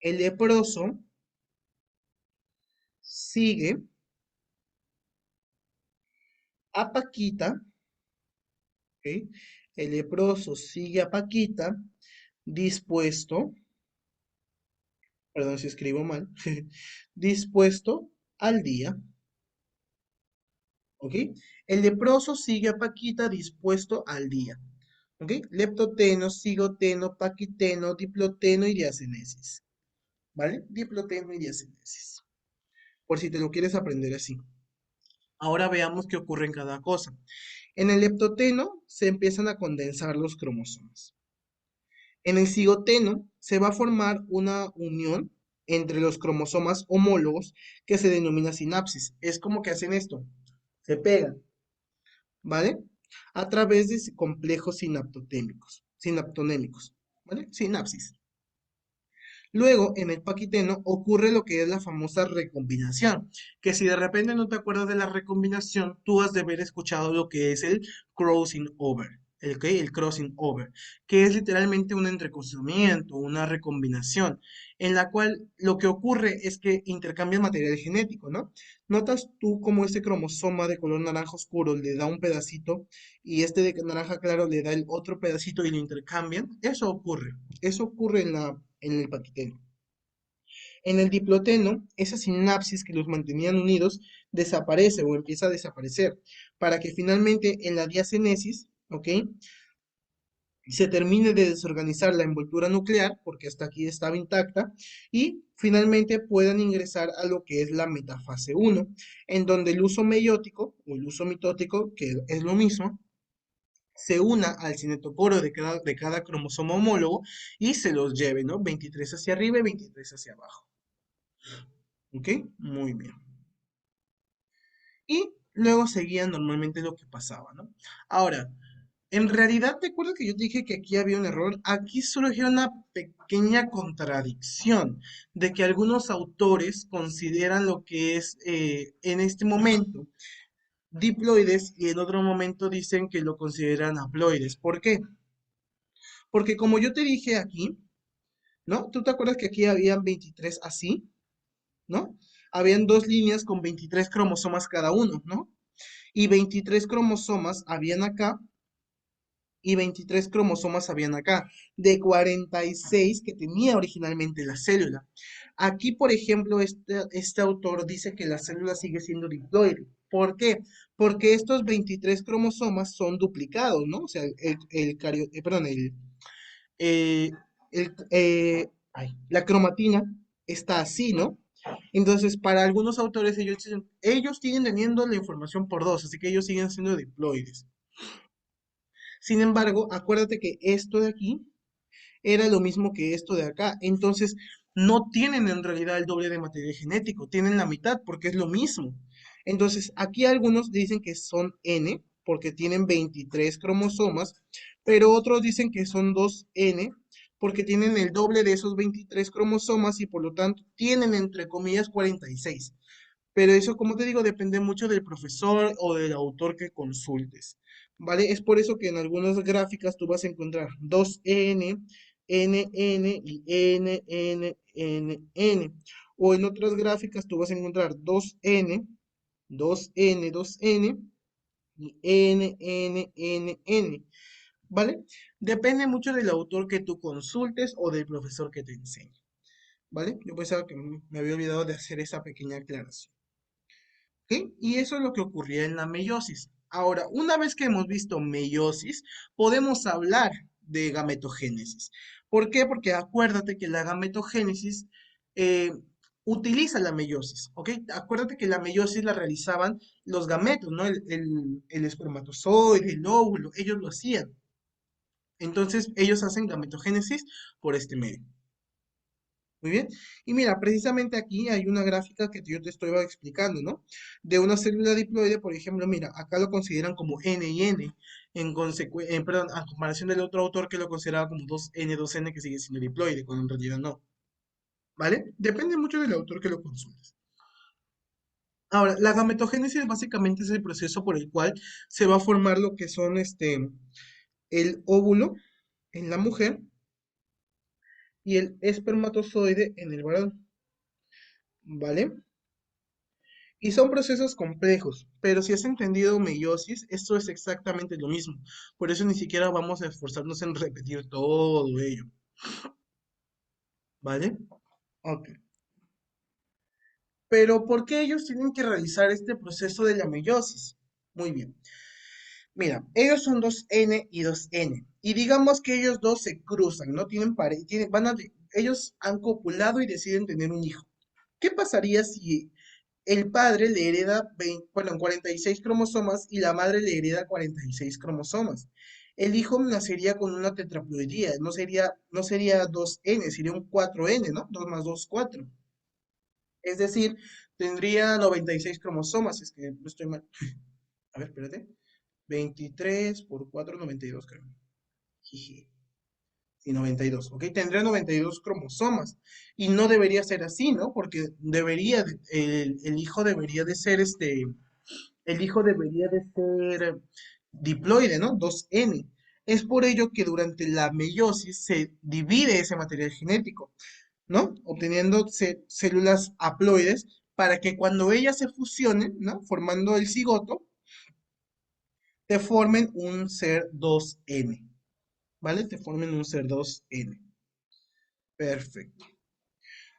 el leproso sigue a Paquita, ¿ok? El leproso sigue a Paquita, dispuesto, perdón si escribo mal, dispuesto al día, ¿ok? El leproso sigue a Paquita, dispuesto al día, ¿ok? Leptoteno, cigoteno, paquiteno, diploteno y diacenesis, ¿vale? Diploteno y diacenesis, por si te lo quieres aprender así. Ahora veamos qué ocurre en cada cosa. En el leptoteno se empiezan a condensar los cromosomas. En el cigoteno se va a formar una unión entre los cromosomas homólogos que se denomina sinapsis. Es como que hacen esto, se pegan, ¿vale? A través de complejos sinaptonémicos, ¿vale? Sinapsis. Luego, en el paquiteno ocurre lo que es la famosa recombinación, que si de repente no te acuerdas de la recombinación, tú has de haber escuchado lo que es el crossing over, el crossing over, que es literalmente un entrecruzamiento, una recombinación, en la cual lo que ocurre es que intercambian material genético, ¿no? ¿Notas tú cómo ese cromosoma de color naranja oscuro le da un pedacito y este de naranja claro le da el otro pedacito y lo intercambian? Eso ocurre en el paquiteno. En el diploteno, esa sinapsis que los mantenían unidos desaparece o empieza a desaparecer, para que finalmente en la diacenesis, ¿ok? Se termine de desorganizar la envoltura nuclear, porque hasta aquí estaba intacta, y finalmente puedan ingresar a lo que es la metafase 1, en donde el uso meiótico o el uso mitótico, que es lo mismo, se una al cinetoporo de cada cromosoma homólogo y se los lleve, ¿no? 23 hacia arriba y 23 hacia abajo. ¿Ok? Muy bien. Y luego seguía normalmente lo que pasaba, ¿no? Ahora, en realidad, ¿te acuerdas que yo te dije que aquí había un error? Aquí surgió una pequeña contradicción de que algunos autores consideran lo que es en este momento diploides y en otro momento dicen que lo consideran haploides. ¿Por qué? Porque como yo te dije aquí, ¿no? ¿Tú te acuerdas que aquí habían 23 así? ¿No? Habían dos líneas con 23 cromosomas cada uno, ¿no? Y 23 cromosomas habían acá y 23 cromosomas habían acá, de 46 que tenía originalmente la célula. Aquí, por ejemplo, este autor dice que la célula sigue siendo diploide. ¿Por qué? Porque estos 23 cromosomas son duplicados, ¿no? O sea, perdón, eh, la cromatina está así, ¿no? Entonces, para algunos autores, ellos siguen teniendo la información por dos, así que ellos siguen siendo diploides. Sin embargo, acuérdate que esto de aquí era lo mismo que esto de acá. Entonces, no tienen en realidad el doble de material genético, tienen la mitad porque es lo mismo. Entonces, aquí algunos dicen que son N porque tienen 23 cromosomas, pero otros dicen que son 2N porque tienen el doble de esos 23 cromosomas y por lo tanto tienen entre comillas 46. Pero eso, como te digo, depende mucho del profesor o del autor que consultes, ¿vale? Es por eso que en algunas gráficas tú vas a encontrar 2N, NN y NNNN. O en otras gráficas tú vas a encontrar 2N, 2N, 2N y NNNN, ¿vale? Depende mucho del autor que tú consultes o del profesor que te enseñe, ¿vale? Yo pensaba que me había olvidado de hacer esa pequeña aclaración. ¿Ok? Y eso es lo que ocurría en la meiosis. Ahora, una vez que hemos visto meiosis, podemos hablar de gametogénesis. ¿Por qué? Porque acuérdate que la gametogénesis eh, utiliza la meiosis, ¿ok? Acuérdate que la meiosis la realizaban los gametos, ¿no? El espermatozoide, el óvulo, ellos lo hacían. Entonces, ellos hacen gametogénesis por este medio. Muy bien. Y mira, precisamente aquí hay una gráfica que yo te estoy explicando, ¿no? De una célula diploide, por ejemplo, mira, acá lo consideran como N y N, perdón, a comparación del otro autor que lo consideraba como 2N, 2N, que sigue siendo diploide, cuando en realidad no. ¿Vale? Depende mucho del autor que lo consultes. Ahora, la gametogénesis básicamente es el proceso por el cual se va a formar lo que son el óvulo en la mujer y el espermatozoide en el varón. ¿Vale? Y son procesos complejos, pero si has entendido meiosis, esto es exactamente lo mismo. Por eso ni siquiera vamos a esforzarnos en repetir todo ello, ¿vale? Ok. Pero ¿por qué ellos tienen que realizar este proceso de la meiosis? Muy bien. Mira, ellos son 2N y 2N. Y digamos que ellos dos se cruzan, ¿no? Tienen pareja, ellos han copulado y deciden tener un hijo. ¿Qué pasaría si el padre le hereda 46 cromosomas y la madre le hereda 46 cromosomas? El hijo nacería con una tetraploidía, no sería 2N, sería un 4N, ¿no? 2 más 2, 4. Es decir, tendría 96 cromosomas, es que no estoy mal. A ver, espérate. 23 por 4, 92, creo. Jiji. Y 92, ¿ok? Tendría 92 cromosomas. Y no debería ser así, ¿no? Porque el hijo debería de ser el hijo debería de ser diploide, ¿no? 2N. Es por ello que durante la meiosis se divide ese material genético, ¿no? Obteniendo células haploides para que cuando ellas se fusionen, ¿no? Formando el cigoto, te formen un ser 2N, ¿vale? Te formen un ser 2N. Perfecto.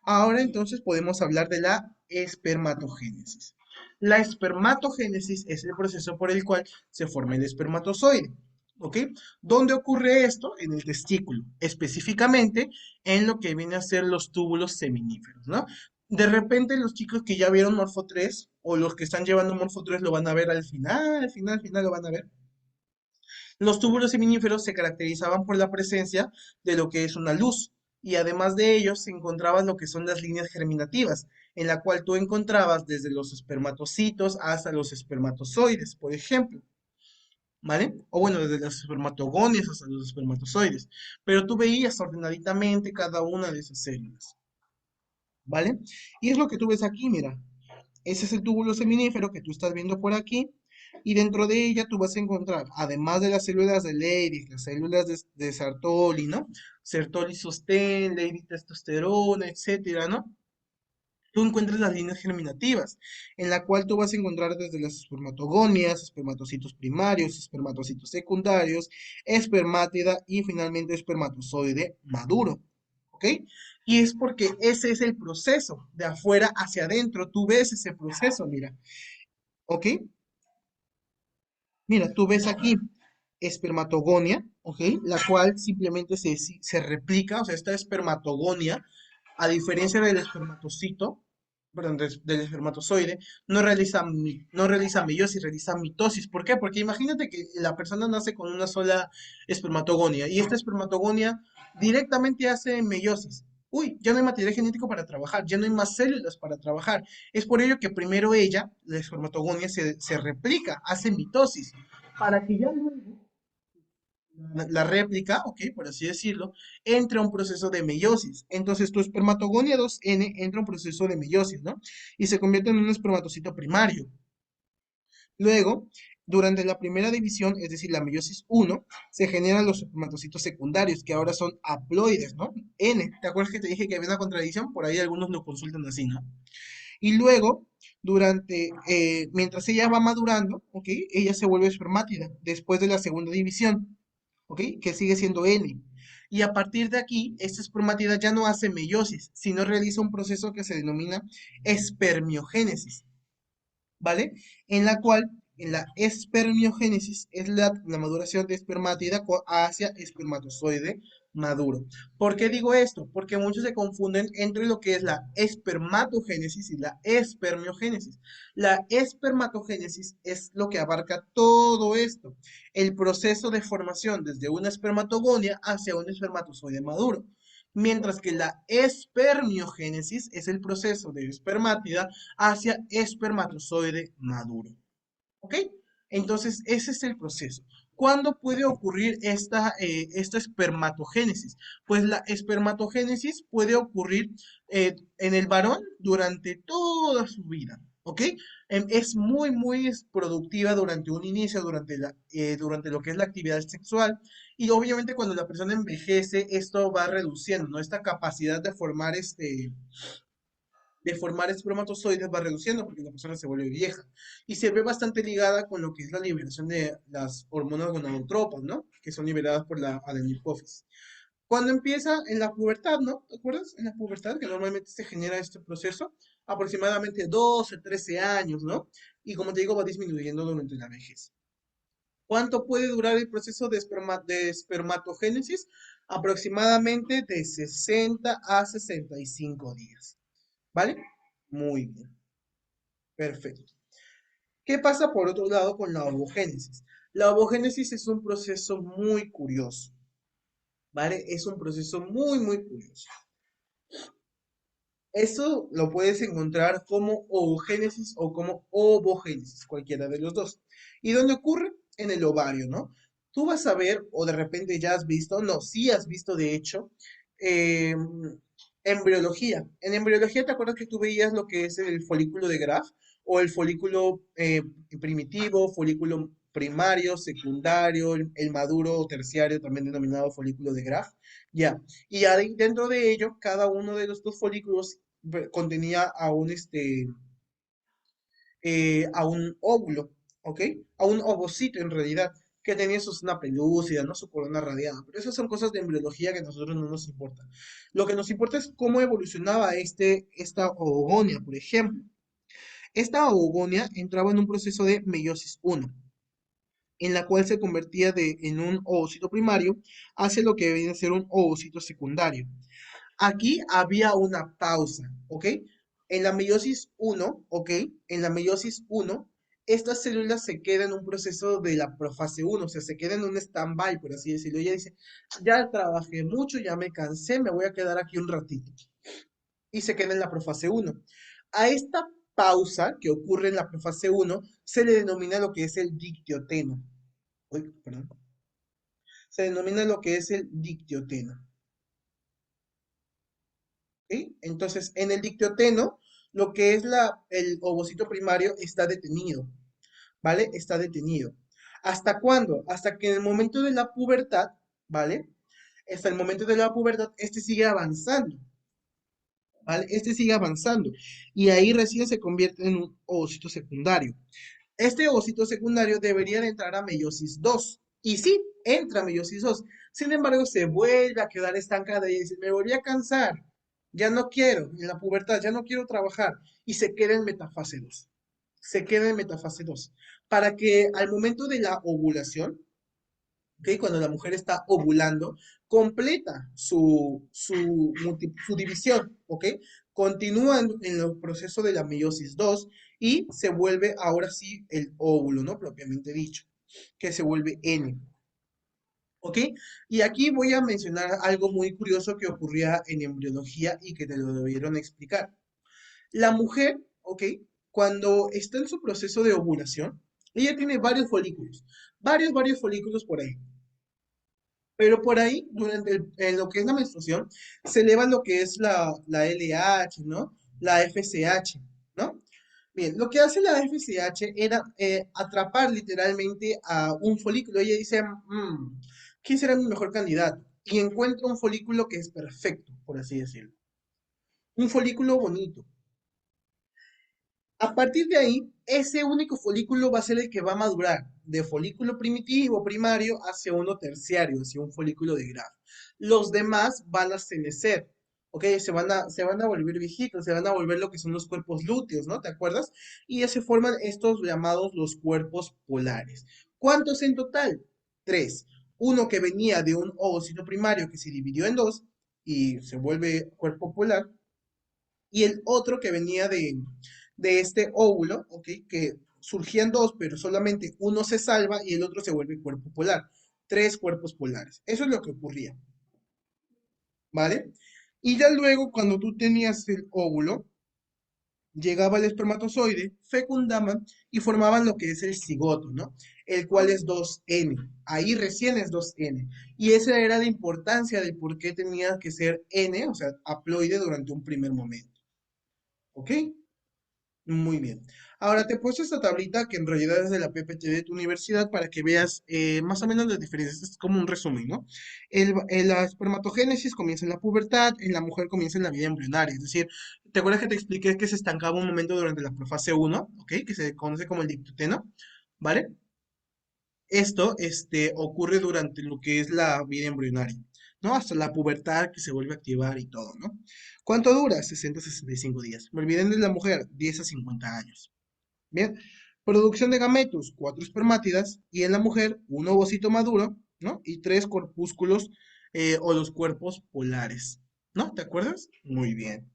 Ahora entonces podemos hablar de la espermatogénesis. La espermatogénesis es el proceso por el cual se forma el espermatozoide. ¿Ok? ¿Dónde ocurre esto? En el testículo, específicamente en lo que viene a ser los túbulos seminíferos, ¿no? De repente los chicos que ya vieron Morfo 3 o los que están llevando Morfo 3 lo van a ver al final lo van a ver. Los túbulos seminíferos se caracterizaban por la presencia de lo que es una luz, y además de ellos se encontraban lo que son las líneas germinativas, en la cual tú encontrabas desde los espermatocitos hasta los espermatozoides, por ejemplo, ¿vale? O bueno, desde las espermatogonias hasta los espermatozoides, pero tú veías ordenaditamente cada una de esas células, ¿vale? Y es lo que tú ves aquí, mira. Ese es el túbulo seminífero que tú estás viendo por aquí. Y dentro de ella tú vas a encontrar, además de las células de Leydig, las células de Sertoli, ¿no? Sertoli sostén, Leydig testosterona, etcétera, ¿no? Tú encuentras las líneas germinativas, en la cual tú vas a encontrar desde las espermatogonias, espermatocitos primarios, espermatocitos secundarios, espermátida y finalmente espermatozoide maduro. ¿Ok? Y es porque ese es el proceso, de afuera hacia adentro. Tú ves ese proceso, mira. ¿Ok? Mira, tú ves aquí espermatogonia, ¿ok? La cual simplemente se replica, o sea, esta espermatogonia, a diferencia del espermatocito, perdón, del espermatozoide, no realiza meiosis, realiza mitosis. ¿Por qué? Porque imagínate que la persona nace con una sola espermatogonia y esta espermatogonia directamente hace meiosis. Uy, ya no hay material genético para trabajar, ya no hay más células para trabajar. Es por ello que primero ella, la espermatogonia, se replica, hace mitosis, para que ya luego la réplica, ok, por así decirlo, entra a un proceso de meiosis. Entonces tu espermatogonia 2N entra a un proceso de meiosis, ¿no? Y se convierte en un espermatocito primario. Luego, durante la primera división, es decir, la meiosis uno, se generan los espermatocitos secundarios, que ahora son haploides, ¿no? N, ¿te acuerdas que te dije que había una contradicción? Por ahí algunos lo consultan así, ¿no? Y luego, mientras ella va madurando, ¿ok? Ella se vuelve espermátida después de la segunda división, ¿ok? Que sigue siendo N. Y a partir de aquí, esta espermátida ya no hace meiosis, sino realiza un proceso que se denomina espermiogénesis. ¿Vale? En la cual, en la espermiogénesis, es la maduración de espermátida hacia espermatozoide maduro. ¿Por qué digo esto? Porque muchos se confunden entre lo que es la espermatogénesis y la espermiogénesis. La espermatogénesis es lo que abarca todo esto, el proceso de formación desde una espermatogonia hacia un espermatozoide maduro. Mientras que la espermiogénesis es el proceso de espermátida hacia espermatozoide maduro. ¿Ok? Entonces, ese es el proceso. ¿Cuándo puede ocurrir esta espermatogénesis? Pues la espermatogénesis puede ocurrir en el varón durante toda su vida. ¿Ok? Es muy productiva durante un inicio, durante lo que es la actividad sexual. Y obviamente cuando la persona envejece, esto va reduciendo, ¿no? Esta capacidad de formar espermatozoides va reduciendo porque la persona se vuelve vieja. Y se ve bastante ligada con lo que es la liberación de las hormonas gonadotropas, ¿no? Que son liberadas por la adenilhipófisis. Cuando empieza en la pubertad, ¿no? ¿Te acuerdas? En la pubertad, que normalmente se genera este proceso, aproximadamente 12, 13 años, ¿no? Y como te digo, va disminuyendo durante la vejez. ¿Cuánto puede durar el proceso de espermatogénesis? Aproximadamente de 60 a 65 días. ¿Vale? Muy bien, perfecto. ¿Qué pasa por otro lado con la ovogénesis? La ovogénesis es un proceso muy curioso, ¿vale? Es un proceso muy curioso. Eso lo puedes encontrar como ovogénesis o como ovogénesis, cualquiera de los dos. ¿Y dónde ocurre? En el ovario, ¿no? Tú vas a ver, o de repente ya has visto, no, sí has visto de hecho, eh, embriología. En embriología, ¿te acuerdas que tú veías lo que es el folículo de Graf? O el folículo primitivo, folículo primario, secundario, el maduro o terciario, también denominado folículo de Graf. Ya. Y ahí dentro de ello, cada uno de los dos folículos contenía a un óvulo, ¿ok? A un ovocito en realidad, que tenía su zona pelúcida, ¿no? Su corona radiada. Pero esas son cosas de embriología que a nosotros no nos importan. Lo que nos importa es cómo evolucionaba esta oogonia, por ejemplo. Esta oogonia entraba en un proceso de meiosis uno, en la cual se convertía en un ovocito primario hacia lo que viene a ser un ovocito secundario. Aquí había una pausa, ¿ok? En la meiosis uno, ¿ok? En la meiosis uno, estas células se quedan en un proceso de la profase uno, o sea, se quedan en un stand-by, por así decirlo. Ella dice, ya trabajé mucho, ya me cansé, me voy a quedar aquí un ratito. Y se queda en la profase uno. A esta pausa que ocurre en la profase uno se le denomina lo que es el dictioteno. Uy, perdón. Se denomina lo que es el dictioteno. ¿Sí? Entonces, en el dictioteno, lo que es el ovocito primario está detenido, ¿vale? Está detenido. ¿Hasta cuándo? Hasta que en el momento de la pubertad, ¿vale? Hasta el momento de la pubertad, este sigue avanzando, ¿vale? Este sigue avanzando. Y ahí recién se convierte en un ovocito secundario. Este ovocito secundario debería de entrar a meiosis 2. Y sí, entra a meiosis 2. Sin embargo, se vuelve a quedar estancada y dice, me volví a cansar. Ya no quiero, en la pubertad, ya no quiero trabajar. Y se queda en metafase 2. se queda en metafase 2 para que al momento de la ovulación, ¿ok? Cuando la mujer está ovulando, completa su división, ¿ok? Continúa en el proceso de la meiosis 2 y se vuelve ahora sí el óvulo, ¿no? Propiamente dicho, que se vuelve N. ¿Ok? Y aquí voy a mencionar algo muy curioso que ocurría en embriología y que te lo debieron explicar. La mujer, ¿ok? Cuando está en su proceso de ovulación, ella tiene varios folículos, varios folículos por ahí. Pero por ahí, en lo que es la menstruación, se eleva lo que es la LH, ¿no? La FSH, ¿no? Bien, lo que hace la FSH era atrapar literalmente a un folículo. Ella dice, ¿quién será mi mejor candidato? Y encuentra un folículo que es perfecto, por así decirlo. Un folículo bonito. A partir de ahí, ese único folículo va a ser el que va a madurar de folículo primitivo, primario, hacia uno terciario, hacia un folículo de grado. Los demás van a senecer, ¿ok? Se van a volver viejitos, se van a volver lo que son los cuerpos lúteos, ¿no? ¿Te acuerdas? Y ya se forman estos llamados los cuerpos polares. ¿Cuántos en total? Tres. Uno que venía de un ovocito primario que se dividió en dos y se vuelve cuerpo polar, y el otro que venía de este óvulo, ¿ok? Que surgían dos, pero solamente uno se salva y el otro se vuelve cuerpo polar. Tres cuerpos polares. Eso es lo que ocurría, ¿vale? Y ya luego, cuando tú tenías el óvulo, llegaba el espermatozoide, fecundaban y formaban lo que es el cigoto, ¿no? El cual es 2N. Ahí recién es 2N. Y esa era la importancia de por qué tenía que ser N, o sea, haploide durante un primer momento. ¿Ok? Muy bien. Ahora te he puesto esta tablita que en realidad es de la PPT de tu universidad para que veas más o menos las diferencias. Es como un resumen, ¿no? La espermatogénesis comienza en la pubertad, en la mujer comienza en la vida embrionaria. Es decir, ¿te acuerdas que te expliqué que se estancaba un momento durante la profase 1, ¿ok? Que se conoce como el dictoteno, ¿vale? Esto ocurre durante lo que es la vida embrionaria, ¿no? Hasta la pubertad que se vuelve a activar y todo, ¿no? ¿Cuánto dura? 60 a 65 días. Me olvidé de la mujer, 10 a 50 años. Bien. Producción de gametos, 4 espermátidas, y en la mujer, un ovocito maduro, ¿no? Y 3 corpúsculos o los cuerpos polares, ¿no? ¿Te acuerdas? Muy bien.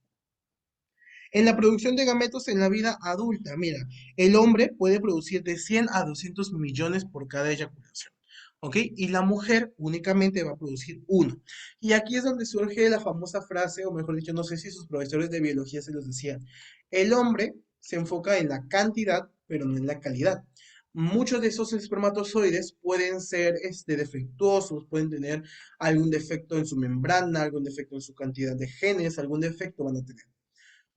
En la producción de gametos en la vida adulta, mira, el hombre puede producir de 100 a 200 millones por cada eyaculación, ¿ok? Y la mujer únicamente va a producir uno. Y aquí es donde surge la famosa frase, o mejor dicho, no sé si sus profesores de biología se los decían, el hombre se enfoca en la cantidad, pero no en la calidad. Muchos de esos espermatozoides pueden ser defectuosos, pueden tener algún defecto en su membrana, algún defecto en su cantidad de genes, algún defecto van a tener.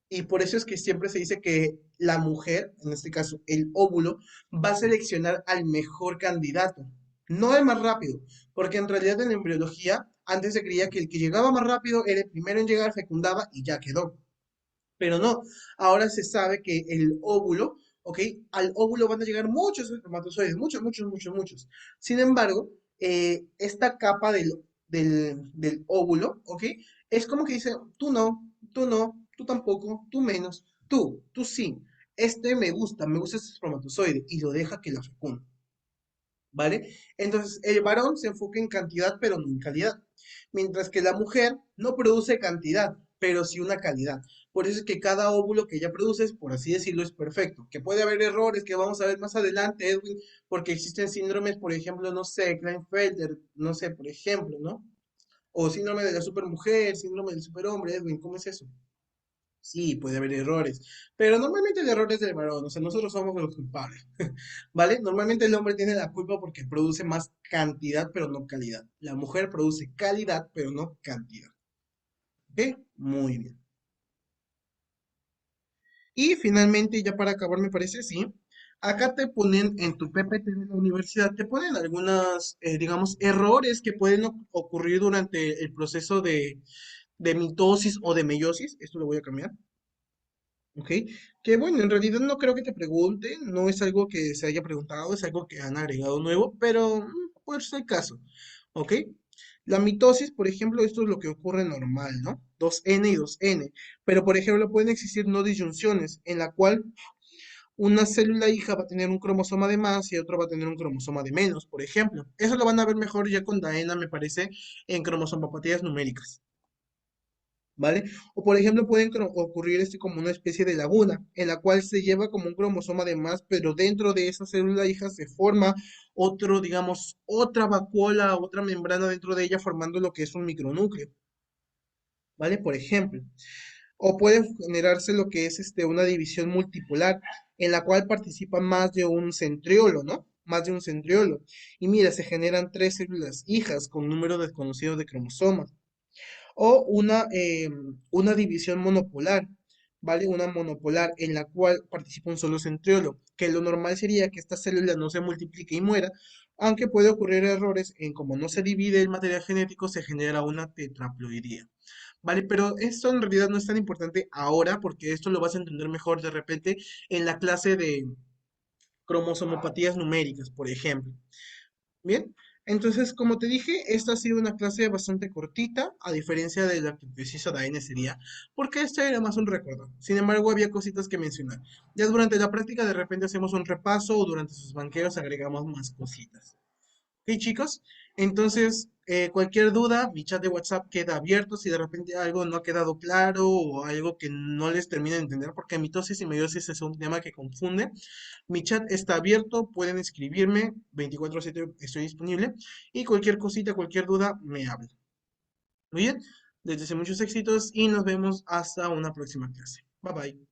Y por eso es que siempre se dice que la mujer, en este caso el óvulo, va a seleccionar al mejor candidato, no el más rápido, porque en realidad en la embriología antes se creía que el que llegaba más rápido era el primero en llegar, fecundaba y ya quedó. Pero no, ahora se sabe que el óvulo, ¿ok? Al óvulo van a llegar muchos espermatozoides, muchos. Sin embargo, esta capa del óvulo, ¿ok? Es como que dice, tú no, tú tampoco, tú menos, tú sí. Este me gusta este espermatozoide y lo deja que la fecunde. ¿Vale? Entonces, el varón se enfoca en cantidad, pero no en calidad, mientras que la mujer no produce cantidad, pero sí una calidad. Por eso es que cada óvulo que ella produce, por así decirlo, es perfecto. Que puede haber errores que vamos a ver más adelante, Edwin, porque existen síndromes, por ejemplo, no sé, Klinefelter, no sé, por ejemplo, ¿no? O síndrome de la supermujer, síndrome del superhombre, Edwin, ¿cómo es eso? Sí, puede haber errores, pero normalmente el error es del varón, o sea, nosotros somos los culpables, ¿vale? Normalmente el hombre tiene la culpa porque produce más cantidad, pero no calidad. La mujer produce calidad, pero no cantidad. ¿Ok? Muy bien. Y finalmente, ya para acabar, me parece, sí, acá te ponen en tu PPT de la universidad, te ponen algunos, digamos, errores que pueden ocurrir durante el proceso de mitosis o de meiosis. Esto lo voy a cambiar. ¿Ok? Que bueno, en realidad no creo que te pregunten, no es algo que se haya preguntado, es algo que han agregado nuevo, pero por si hay caso, ¿ok? La mitosis, por ejemplo, esto es lo que ocurre normal, ¿no? 2N y 2N, pero por ejemplo pueden existir no disyunciones en la cual una célula hija va a tener un cromosoma de más y otro va a tener un cromosoma de menos, por ejemplo. Eso lo van a ver mejor ya con Daena, me parece, en cromosomopatías numéricas. ¿Vale? O por ejemplo pueden ocurrir como una especie de laguna, en la cual se lleva como un cromosoma de más, pero dentro de esa célula hija se forma otro, digamos, otra vacuola, otra membrana dentro de ella formando lo que es un micronúcleo, ¿vale? Por ejemplo. O puede generarse lo que es una división multipolar, en la cual participa más de un centriolo, ¿no? Más de un centriolo. Y mira, se generan tres células hijas con número desconocido de cromosomas o una división monopolar, ¿vale? Una monopolar en la cual participa un solo centriolo, que lo normal sería que esta célula no se multiplique y muera, aunque puede ocurrir errores en como no se divide el material genético, se genera una tetraploidía. ¿Vale? Pero esto en realidad no es tan importante ahora porque esto lo vas a entender mejor de repente en la clase de cromosomopatías numéricas, por ejemplo. Bien, entonces, como te dije, esta ha sido una clase bastante cortita, a diferencia de la que preciso en ese día, porque esta era más un recuerdo. Sin embargo, había cositas que mencionar. Ya durante la práctica, de repente hacemos un repaso o durante sus banqueos agregamos más cositas. Ok, chicos, entonces cualquier duda, mi chat de WhatsApp queda abierto si de repente algo no ha quedado claro o algo que no les termina de entender, porque mitosis y meiosis es un tema que confunde. Mi chat está abierto, pueden escribirme 24/7, estoy disponible y cualquier cosita, cualquier duda, me hablan. Muy bien, les deseo muchos éxitos y nos vemos hasta una próxima clase. Bye bye.